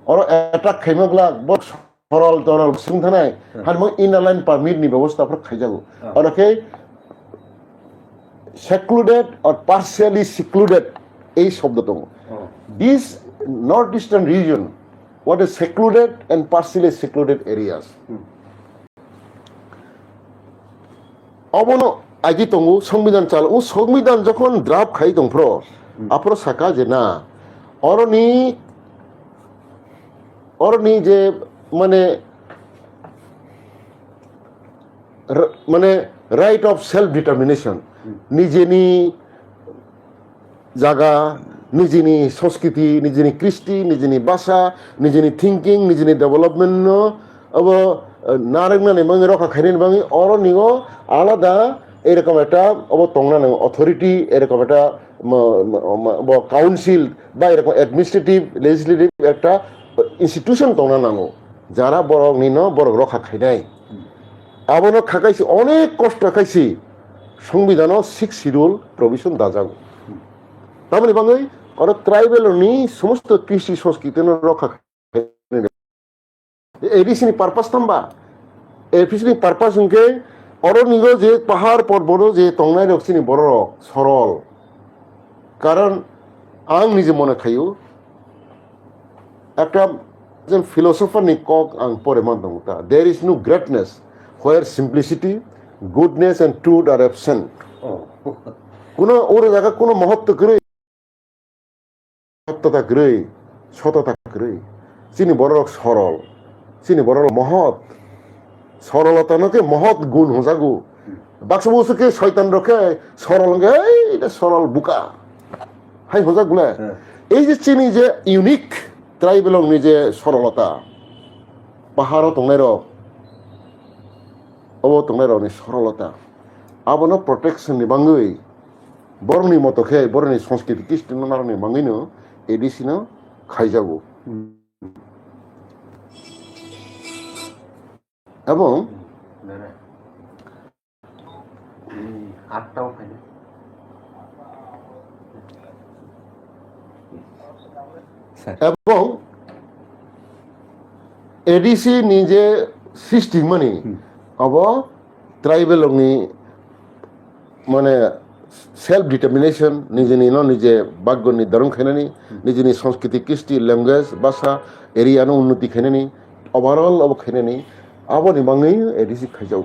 और एटाक खाइमागलाक बहुत सरल तरल सिंथानाय हार म इनार लाइन परमिट नि व्यवस्था पर खाइजागो और के सेक्लुडेड और पार्शियली सेक्लुडेड এই শব্দ দङ। This north eastern region what is secluded and partially secluded areas অবনো আগে দङ সংবিধান চাল ও সংবিধান যখন ড্রাফট খাই দङ প্র আপর সাকা যে না অরনি যে মানে মানে রাইট অফ সেলফ ডিটারমিনেশন নিজেনি জায়গা, নিজেনি সংস্কৃতি, নিজেনি কৃষ্টি, নিজেনি ভাষা, নিজেনি থিঙ্কিং, নিজেনি ডেভেলপমেন্ট अब নারেংনানে মঙ্গে রক্ষা খাইনি বাঙি অরনিও আলাদা এরকম একটা তংনা অথরিটি, এরকম একটা কাউন্সিল বা এরকম অ্যাডমিনিস্ট্রেটিভ লেজিসলেটিভ একটা ইনস্টিটিউশন দंना नांगौ যারা বরং নিনো বরং রক্ষা খাইনাই আবনো খাকাইছি অনেক কষ্ট খাইছি সংবিধানও 6 শিডিউল প্রভিশন দাজাগো তার মানে বাঙাই আর ট্রাইবেলনি সমস্ত কৃষি সংস্কৃতি রক্ষা এডিসিনি পারপাস তাম্বা এডিসিনি পারপাস উনকে অরনিগো যে পাহাড় পর্বত যে তংনাই রক্সিনি বড় সরল কারণ আং নিজে মনে খাইও একটা যেন ফিলোসফারনি কক আং পরে মানতাম তা there is no greatness where simplicity goodness and truth are absent. কোনো ওর জায়গা কোনো মহত্ব করে সত্যতা করে সততা করে চিনি বড় সরল, চিনি বড় মহৎ সরলতা নকে মহৎ গুণ হোসাগু বাক্স বসুকে শয়তান রক্ষে সরল এটা সরল বুকা হাই হোসাগুলা এই যে চিনি যে ইউনিক ট্রাইবেলং নিজে সরলতা পাহাড় তংনাই তংনাই নি সরলতা আবনো প্রটেকশন নি বাঙ্গই বরনি মতো খে বরনি সংস্কৃতি কৃষ্টি নারনি বাঙ্গিনো এডিসিনো খাইজাগো এবং এবং এডিসি নিজে সৃষ্টি মানে अब ট্রাইবেলনি মানে সেলফ ডিটারমিনেশন নিজেনি নিজে ভাগ্য নির্ধারণ খাইনানি নিজেনি সংস্কৃতি কৃষ্টি ল্যাঙ্গুয়েজ ভাষা এরিয়ানো উন্নতি খাইনানি ওভারঅল अब খাইনানি আবনি বাঙাই এডিসি খাইজাও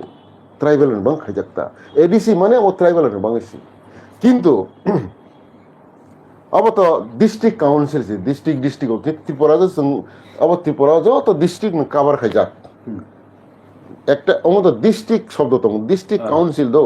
ট্রাইবেল বাং খাইজাকতা এডিসি মানে ও ট্রাইবেল বাঙাইছি কিন্তু अब तो डिस्ट्रिक्ट काउंसिल से डिस्ट्रिक्ट त्रिपुरा अब त्रिपुरा যত ডিস্ট্রিক্ট কাভার খাইজাক একটা অমত ডিস্ট্রিক্ট শব্দ তো ডিস্ট্রিক্ট কাউন্সিল দো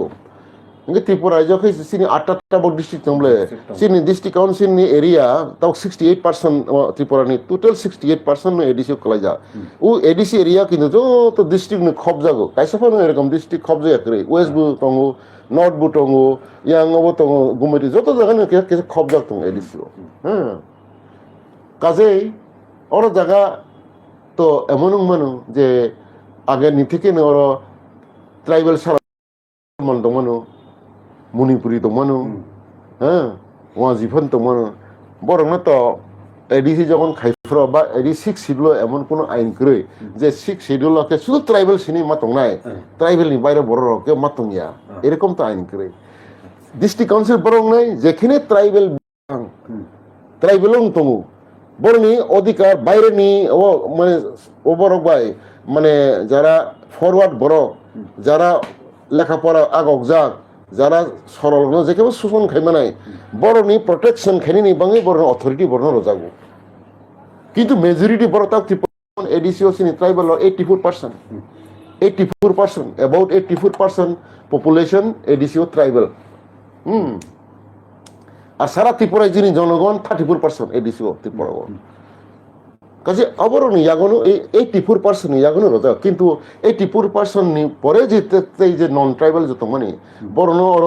Ini Tripura aja ke sini 8 district temble. Sini district council ni area tahu 68% Tripura ni total 68% no ADC kelaja. ADC area kintu to district ni khobja go. Kaisa pun erakam district khobja ya kere. West bu tongu, North bu tongu, yang bu tongu gumeti joto jaga ni kesa khobja tongu ADC go. Kaze orang jaga to emonung manu je agar ni theke ni orang tribal sara man tongu manu. Munipuri to manu, wajifan to manu. Borong na to ADC যখন খাইফ্র বা AD 6 schedule এমন কোন আইন করে যে 6 শিডিউলকে শুধু tribal সিনি মাতং নাই tribal নি বাইরে বড়কে মাতং ইয়া এরকম তো আইন করে ডিস্ট্রিক্ট কাউন্সিল বরং নাই যেখানে ট্রাইবেলং তমু বরনি অধিকার বাইরে নি ও মানে ওবরক বাই মানে যারা ফরওয়ার্ড বড় যারা লেখাপড়া আগক যাক যারা সরল যেকেবারে শোষণ খাইমা নাই বড়নি প্রটেকশন খাইনি বাঙে বড় অথরিটি বড় রজাগো কিন্তু মেজরিটি বড় তাও এডিসিও সিনি ট্রাইবাল 84% 84% about 84% পপুলেশন এডিসিও ট্রাইবাল আর সারা ত্রিপুরায় যিনি জনগণ 34% এডিসিও ত্রিপুরা কাজে অবরণী ইয়াগনো এই 84% ইয়াগনো রজা কিন্তু 84% নি পরে যে নন ট্রাইবাল যত মানে বরণ অর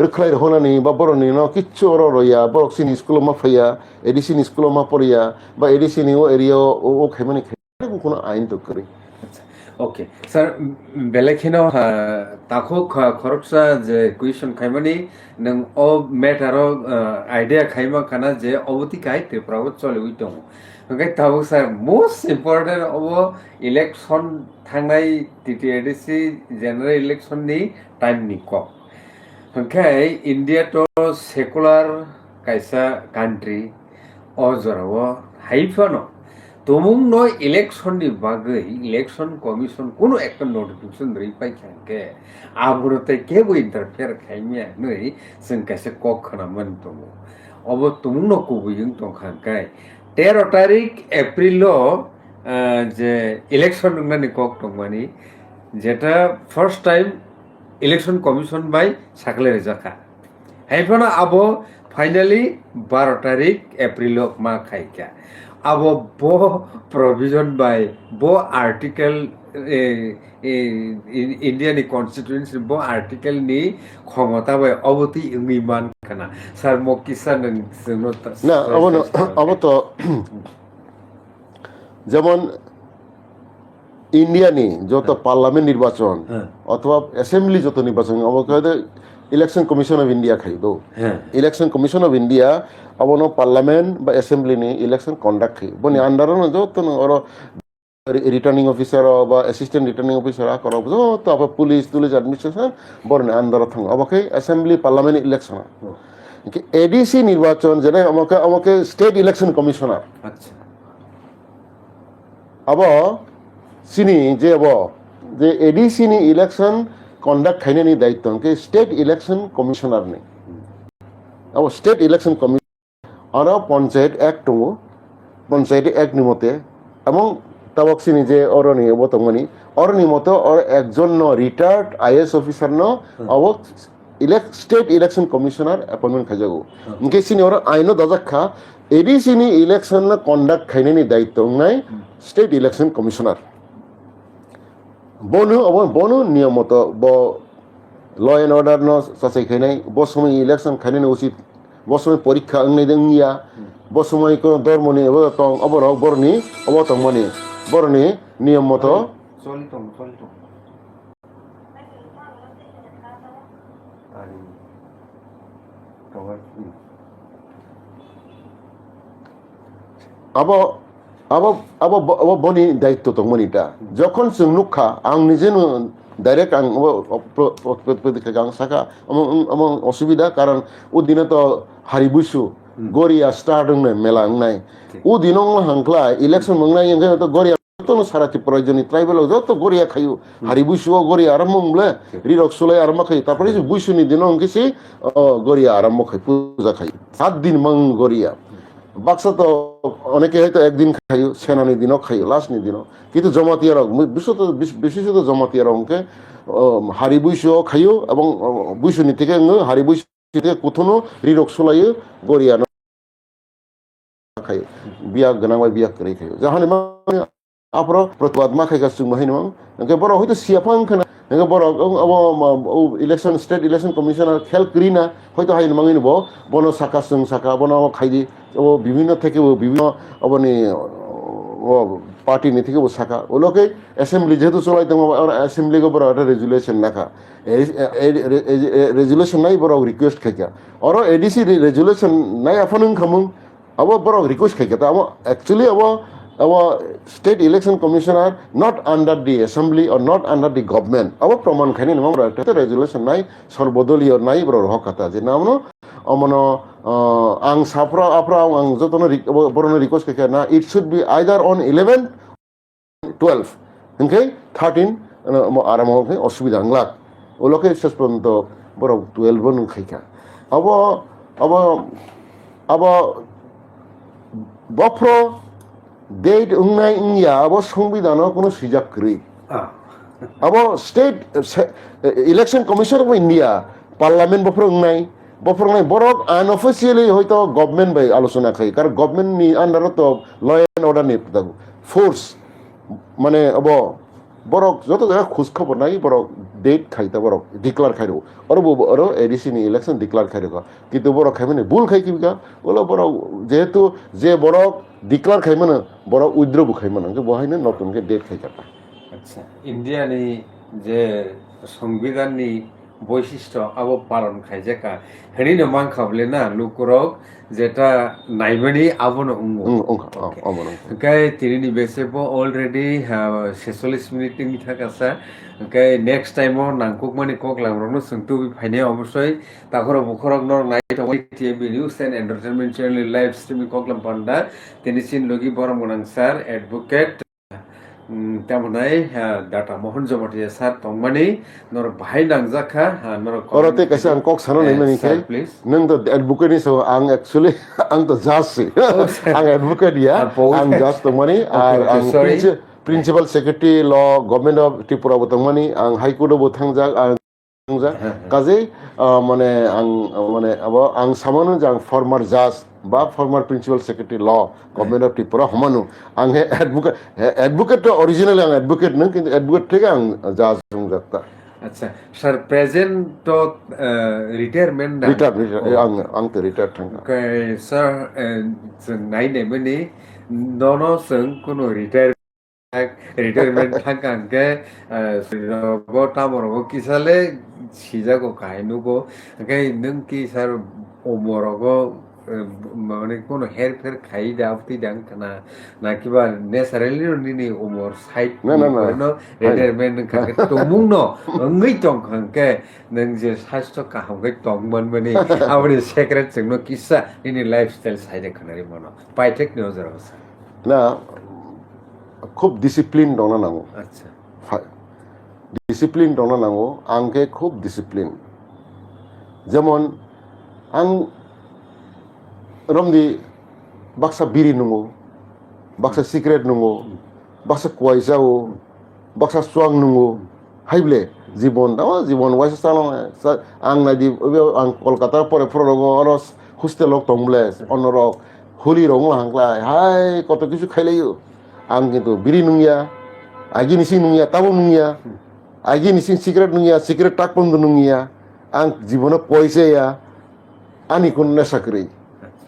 রখাই রহনানি বা বরণী ন কিচ্ছু অর রইয়া বক্সিন স্কুল মা ফাইয়া এডিসিন স্কুল মা পড়িয়া বা এডিসিন ও এরিয়া ও খাইমানি খাই কোনো আইন তো করে ওকে স্যার বেলেখিনো তাখো খরকসা যে কুইশন খাইমানি নং ও মেটারো আইডিয়া খাইমা কানা যে অবতি কাই ত্রিপুরাও চলে উইতং ओके ताबो सर मोस्ट इम्पोर्टेंट अब इलेक्शन थांनाय टीटीएडीसी जनरल इलेक्शन नि टाइम नि को ओके इंडिया तो सेकुलर कायसा कंट्री अ जराव हाइफानो तमुं नो इलेक्शन नि बागै इलेक्शन कमिशन कोनो একটা নোটিফিকেশন रै पाइखांके आबुरते केबो इंटरफेयर खाइमिया नै जों कायसा क खानामोन तमु अब तमुं नो कुबुयं तंखांकाय 13 तारिख एप्रिल যে ইলেকশন নানি কক টংমানি যেটা ফার্স্ট টাইম ইলেকশন কমিশন বাই সাকলে রেজাকা হাইফানা আবো ফাইনালি 12 তারিখ এপ্রিল মা খাইকা আবো বো প্রভিজন বাই বো আর্টিকেল ইন্ডিয়ানি কনস্টিটিউয়েন্সি বো আর্টিকেল নি ক্ষমতা বাই অবতি ইমান খানা স্যার মকিসান না অবত যেমন ইন্ডিয়ানি যত পার্লামেন্ট নির্বাচন অথবা অ্যাসেম্বলি যত নির্বাচন অবকাশে ইলেকশন কমিশন অফ ইন্ডিয়া খাইব ইলেকশন কমিশন অফ ইন্ডিয়া অবনো পার্লামেন্ট বা অ্যাসেম্বলি নি ইলেকশন কন্ডাক্ট খাই বনি আন্ডারন যত ওর রিটার্নিং অফিসার বা অ্যাসিস্ট্যান্ট রিটার্নিং অফিসার করা যত আবার পুলিশ অ্যাডমিনিস্ট্রেশন বরনে আন্ডার থাং অবকে অ্যাসেম্বলি পার্লামেন্ট ইলেকশন এডিসি নির্বাচন যেটা আমাকে স্টেট ইলেকশন কমিশনার আচ্ছা अब सिनी जे अब जे एडीसी नि इलेक्शन कंडक्ट खाइने नि दायित्व के स्टेट इलेक्शन कमिशनर नि अब स्टेट इलेक्शन कमिशन और पंचायत एक्ट दङ पंचायत एक्ट नि मते এবং তাবক সিনি যে অরনি বতমনি অরনি মতে আর একজন রিটায়ার্ড আইএস অফিসার ন অব স্টেট ইলেকশন কমিশনার অ্যাপয়েন্টমেন্ট খাইজাগো ইনকে সিনি ওর আইনো দাজাখা এডিসি नि इलेक्शन कंडक्ट खाइने नि दायित्व নাই स्टेट इलेक्शन कमिशनार बनु नियम मत ब ल एंड अर्डर न सासे खाइनाय ब समय इलेक्शन खाइनाय उचित ब समय परीक्षा अंगनै दंगिया ब समय को धर्मनि अब तंग अबर बरनि अब तंगमनि बरनि नियम मत चलितम अब बनि दायित्व दं मनिटा যখন जों नुखा आं निजेनो डाइरेक्ट आं आं साका आं असुबिदा कारण उ दिने तो हारिबुसु गरिया स्टार दंनो मेला अंगनाय उ दिनों हांख्ला इलेक्शन मंगनाय एंगे तो गरिया तो सारा त्रिपुराजनि ट्राइबल जत गरिया खायो हारिबुसुआव गरिया आरम्भ मोनले रिरक सुलाय आरम्भ खायो तारपरे बुसुनि दिनों अंकिसि गरिया आरम्भ खायो पूजा खायो 7 दिन मंग गरिया বাক্সা তো অনেকে হয়তো একদিন খাইও সেনানি দিনও খাইও লাস্টনি দিনও কিন্তু জমাতিয়ার বিশেষত জমাতিয়ার অঙ্কে হারি বুইসো খাইও এবং বুইসোনি থেকে হারি বুইসো থেকে কোথাও রিরক সোলাयो গড়িয়ানো खायो बिया गोनां बाय बिया करै खायो जाहाने माने आपरो प्रतिबाद मा खायगा सुं माहाय नों नंगे बर हयतो सियाफां खना नंगे बर अब इलेक्शन स्टेट इलेक्शन कमिशनार खेल करिना हयतो हाय नंगे ब बनो साका सुं साका बनो खायदि ओ विभिन्न থেকে বিভিন্ন अबनि पार्टी नि থেকে साका ओलोके असेंबली जेतु चलाय दङ असेंबली को बर रेजुलेशन नाका रेजुलेशन नाय बर रिक्वेस्ट खायगा और एडीसी रेजुलेशन नाय आफानों खामों अब बर रिक्वेस्ट खायगा अब एक्चुअली अब state election commissioner not under the assembly और नॉट अंडर द गवर्नमेंट अब प्रमाण खायनि नङा बर रेजुलेशन नाय सर्वदलीय नाय बर हकाता जे नामनो अमनो आं साफ्रा आफ्रा आं जतनो बरनो रिक्वेस्ट खायगा ना it should be either on 11 12 ओंके 13 आराम होके असुविधा अंगला ओलोके सस्पेंड बर 12 बन खायगा अब बफ्रो डेट उंनाय उंया अब संविधानाव कोनो सिजाब करै अब state election commission of India parliament बफ्रो उंनाय बरक अनअफिशियली हयतो गवर्नमेंट बाय आलोचना खाय कारण गवर्नमेंट नि अंडर तो लॉ एंड ऑर्डर नि फोर्स माने अब बरक जत जायगा खोज खबर नाय बरक डेट खायता बरक डिक्लेयर खायरो और एडीसी नि इलेक्शन डिक्लेयर खायरो किंतु बरक खायमाने भूल खाय किबिका बोला बरक जेहेतु जे बरक डिक्लेयर खायमाने बरक उइथड्र खायमाने बहायनो नतुन के डेट खायता আচ্ছা ইন্ডিয়ানি যে সংবিধাননি বৈশিষ্ট্য আবো পালন খাইজাকা হেনিনো মান খাবলে না লুকুরক যেটা নাইবানি আবনো ওকে তিরিনি বেসেবো অলরেডি 46 মিনিটনি থাকাসা ওকে নেক্সট টাইমও নাংকুক মানি কক লামরনো সন্তু ফাইনে অবশ্যই তাখর বুখরক নর নাইট অবই TV news and entertainment channel live streaming koklam panda তিনিসিন লগি বরম গনাং স্যার অ্যাডভোকেট তামনাই ডাটা মোহন জমটি স্যার তংমানি নর ভাই নাংজাখা নর औरते कैसे आं कक सानो नै माने खाय नों तो एडवोकेट नि सो आं एक्चुअली आं तो जज आं एडवोकेट या आं जज तो माने आं principal secretary law government of Tripura बो तंगमानि आं हाई कोर्ट बो थांजा काजे माने अब आं सामानो जां फॉर्मर जज बा former principal secretary law government of Tripura हमानो आं एडवोकेट तो ओरिजिनल आं एडवोकेट नों किंतु एडवोकेट থেকে आं जज जाता আচ্ছা স্যার প্রেজেন্ট তো রিটায়ারমেন্ট आं तो रिटायर थांगा স্যার नायनाय माने ननो जों कोनो रिटायरमेंट थांगांगे बो तामरगो किसाले सिजागो कायनुगो ओंखाय नों कि स्যার अमरगो माने कोनो हेरफेर खाई दावती दां kana ना किबा नेचारेलि निनि अमर साइड no रिटायरमेंट खाके तमुंनो ngै tong खांके नों जे साइस्थ काहामगै तंगमोन माने आबनि सेक्रेट जोंनो किसा निनि लाइफस्टाइल साइड खानारि मनो पाइटेक नजर ना खूब डिसिप्लिन दंना नांगौ अच्छा डिसिप्लिन दंना नांगौ आंके खूब डिसिप्लिन जेमन आं रमदि बाक्सा बिरि नंगौ बाक्सा सिगारेट नंगौ बाक्सा कुवाइजाओ बाक्सा सुवां नंगौ हाइब्ले जीवन दामा जीवन वाइस साला आं नायदि आं कलकाता परे फरगो और हस्टेलाव तंब्ले अनरक हुली रंग हांग्लाय हाय कत किछु खाइलायो आं किन्तु बिरि नंगिया आगि निसिं नंगिया ताबो नंगिया आगि निसिं सिगारेट नंगिया सिगारेट टाक बंद नंगिया आं जीवनाव पयसाया आंनि कोन नेशा करै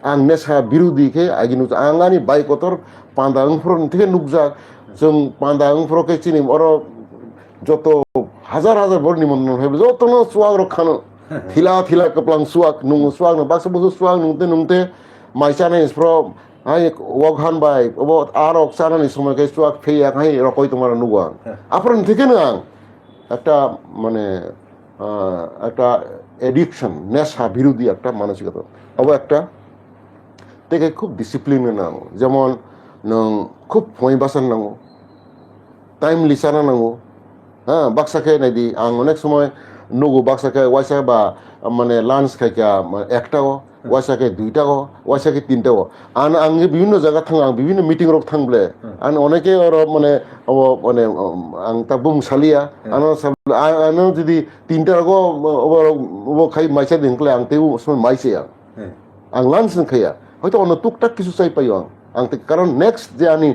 आं नेशा बिरोधी के आगि नुजा आं आंनि बाइकतर पान्दांफोर থেকে नुकजाक जों पान्दांफोरके चिनि और जत हाजार हाजार बर निमन्त्रण होय जतनो सुवाग रखानो थिला थिला कपलां सुवाग नुं सुवाग बाक्सा बुसु सुवाग नुंते माइसाने स्प्रो हाय वगहान बाय अब आर अक्सानानि সময়কে सुवाग फेया हाय रकय তোমার नुवा आपरन থেকে না একটা মানে একটা এডিকশন নেশা বিরোধী একটা মানসিকতা अब একটা থেকে খুব ডিসিপ্লিনে নাও যেমন নং খুব ফয় বাসান নাও টাইম লিসানা নাও হ্যাঁ বাক্সাকে নাইদি আং অনেক সময় নগু বাক্সাকে ওয়াইসা বা মানে লাঞ্চ খাইকা একটাও ওয়াইসাকে 2টা গো ওয়াইসাকে 3টা গো আং বিভিন্ন জায়গা থাং আং বিভিন্ন মিটিং রক থাংবলে আন অনেকে মানে মানে আং তা বুং সালিয়া আনো যদি 3টা গো খাই মাইসা দিনকলে আং তেও সময় মাইসে আং লাঞ্চ খাইয়া হয়তো অন্য টুকটাক কিছু চাই পাইও আং কারণ নেক্সট যে আনি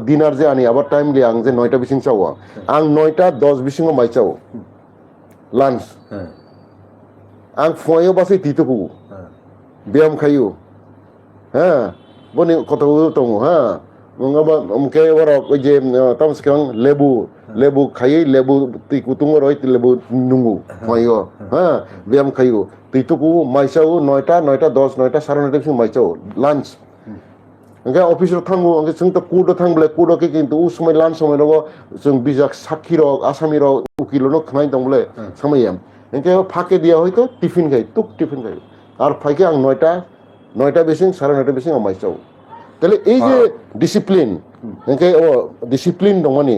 ডিনার যে আনি আবার টাইমলি আং যে 9টা বিসিং চাও আং 9টা 10 বিসিং মাইচাও লাঞ্চ আং ফুয়াইও বাসে তিতোকু ব্যায়াম খাইও হ্যাঁ বনি কত দङ হ্যাঁ নङाबा ओमके एबार ओइ जे तामसखां लेबु खायै लेबु दै कुतुङ रय लेबु नुङु मायो হ্যাঁ ব্যায়াম খাইও তিতোকু माइसाও 9টা 10 9টা 9:30 बिसिम माइसाও लान्च ओंके अफिसाव थांगो ओंके जों त कुदो थांबले कुदोके किन्तु उ समय लान्च समय रग जों बिजाक साखी रग आसामी रग उकिल न खनाय दंबले समयम ओंके फाके दिया हयतो टिफिन खाइ तुक टिफिन खाइ আর ফাইকে আং 9টা বিসিং 9:30 বিসিং মাইসাও তাহলে এই যে ডিসিপ্লিন ओंके ডিসিপ্লিন দমানি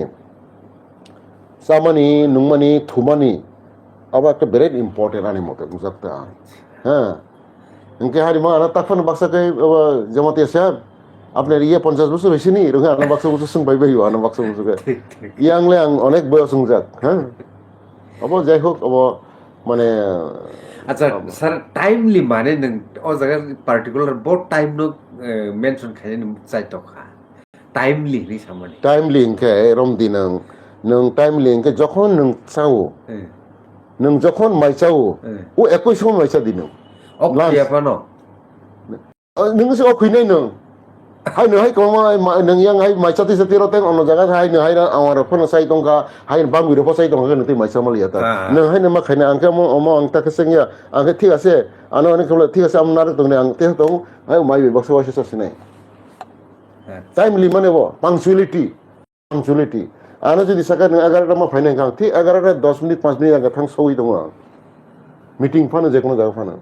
সামানি নুমানি থুমানি আবার একটা বিরাট ইম্পর্টেন্ট আনি মতে বুঝাতে হ্যাঁ ओंके हारिमा आना ताफान बाक्साके जमाते साहेब আপনার 50 বছর হয়েছে নি এরকম আনা বাক্স বছর সঙ্গ পাইবাই আনা বাক্স বছরকে ইয়াংলে আং অনেক বয়স সংজাক হ্যাঁ যাই হোক মানে আচ্ছা স্যার টাইমলি মানে নों ও জায়গা পার্টিকুলার বহুত টাইম নো মেনশন খাইনি চাইতখা টাইমলি নি সামানি টাইমলি ইনকে রম দিনং নों টাইমলি ইনকে যখন নों চাও নों যখন মাইচাও ও একই সময় মাইচা দিনং অকিয়াপানো नोंसो अखैनाय नों हाय नो हाय कमा नों yang हाय माइचा तिसे तिरो तें अन जगह हाय नो हाय आवार फन साइ दंगा हाय बांगुरो फसाइ दंगा नते माइचा मालिया ता नों हाय नो मा खायना आंके अम आंता केसेंया आंके ठीक আছে आनो अनेक खबले ठीक আছে আমনার দंने आं ते दं हाय माइ बक्स वासे ससिनाय टाइमली माने पांचुअलिटी आनो যদি সাকা 11টা मा फाइनाय गां ठीक 11টা 10 मिनिट 5 मिनिट आंगा थां सौइ दङ মিটিং ফানো যে কোনো জায়গা ফানো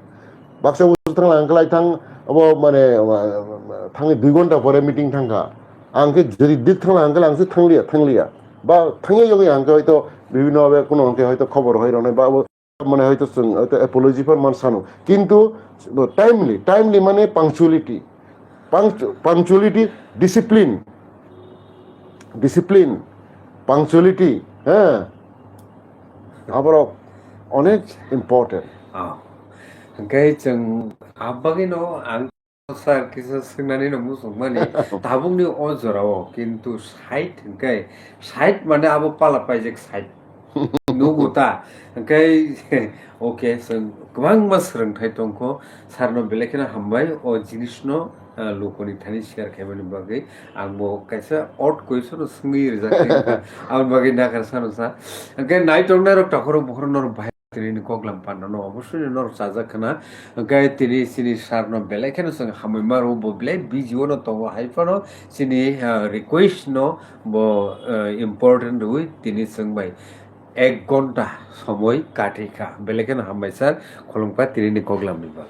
বাক্সা বুঝ থাং आंखलाय थां মানে थाङै 2 ঘন্টা পরে মিটিং থাঙ্গা आंके যদি দিক থাঙ্গা आंखलाय आंसो थांलिया বা थाङै योगै आंके হয়তো বিভিন্ন ভাবে কোনো অঙ্কে হয়তো খবর হয় রনে বা মানে হয়তো অ্যাপোলজি ফর মান সানো কিন্তু টাইমলি মানে পাংচুয়ালিটি ডিসিপ্লিন পাংচুয়ালিটি হ্যাঁ আবার অনেক ইম্পর্টেন্ট ओंखाय जों आबागै न आं सार किसा सोंनानै न मुसुमानि दाबुंनि अजराव किन्तु साइट ओंखाय साइट माने आबो पाला पाइजेक साइट नुगुता ओंखाय ओके जों गोबां मा सोलोंथाय दंख सारनो बेलेखिना हामबाय अ जिनिसनो लोकनि थानि शेयार खायमानि बागै आंबो कायसा अट क्वेश्चन सोंनि रिजाखै आं बागै नागार सानोसा ओंखाय नाइट अननार टाखरो बहरनर তিনি কগলাম পান্নানো অবশ্যই নর সাজাখানা গায় তিনি সিনি সারনো বেলাইখানে সঙ্গে হামিমার ও ববলে বিজিও ন তো হাইফানো সিনি রিকোয়েস্ট ন ব ইম্পর্টেন্ট হই তিনি সঙ্গবাই 1 ঘন্টা সময় কাটিকা বেলাইখানে হামাই স্যার খলংপা তিনি কগলাম নিবা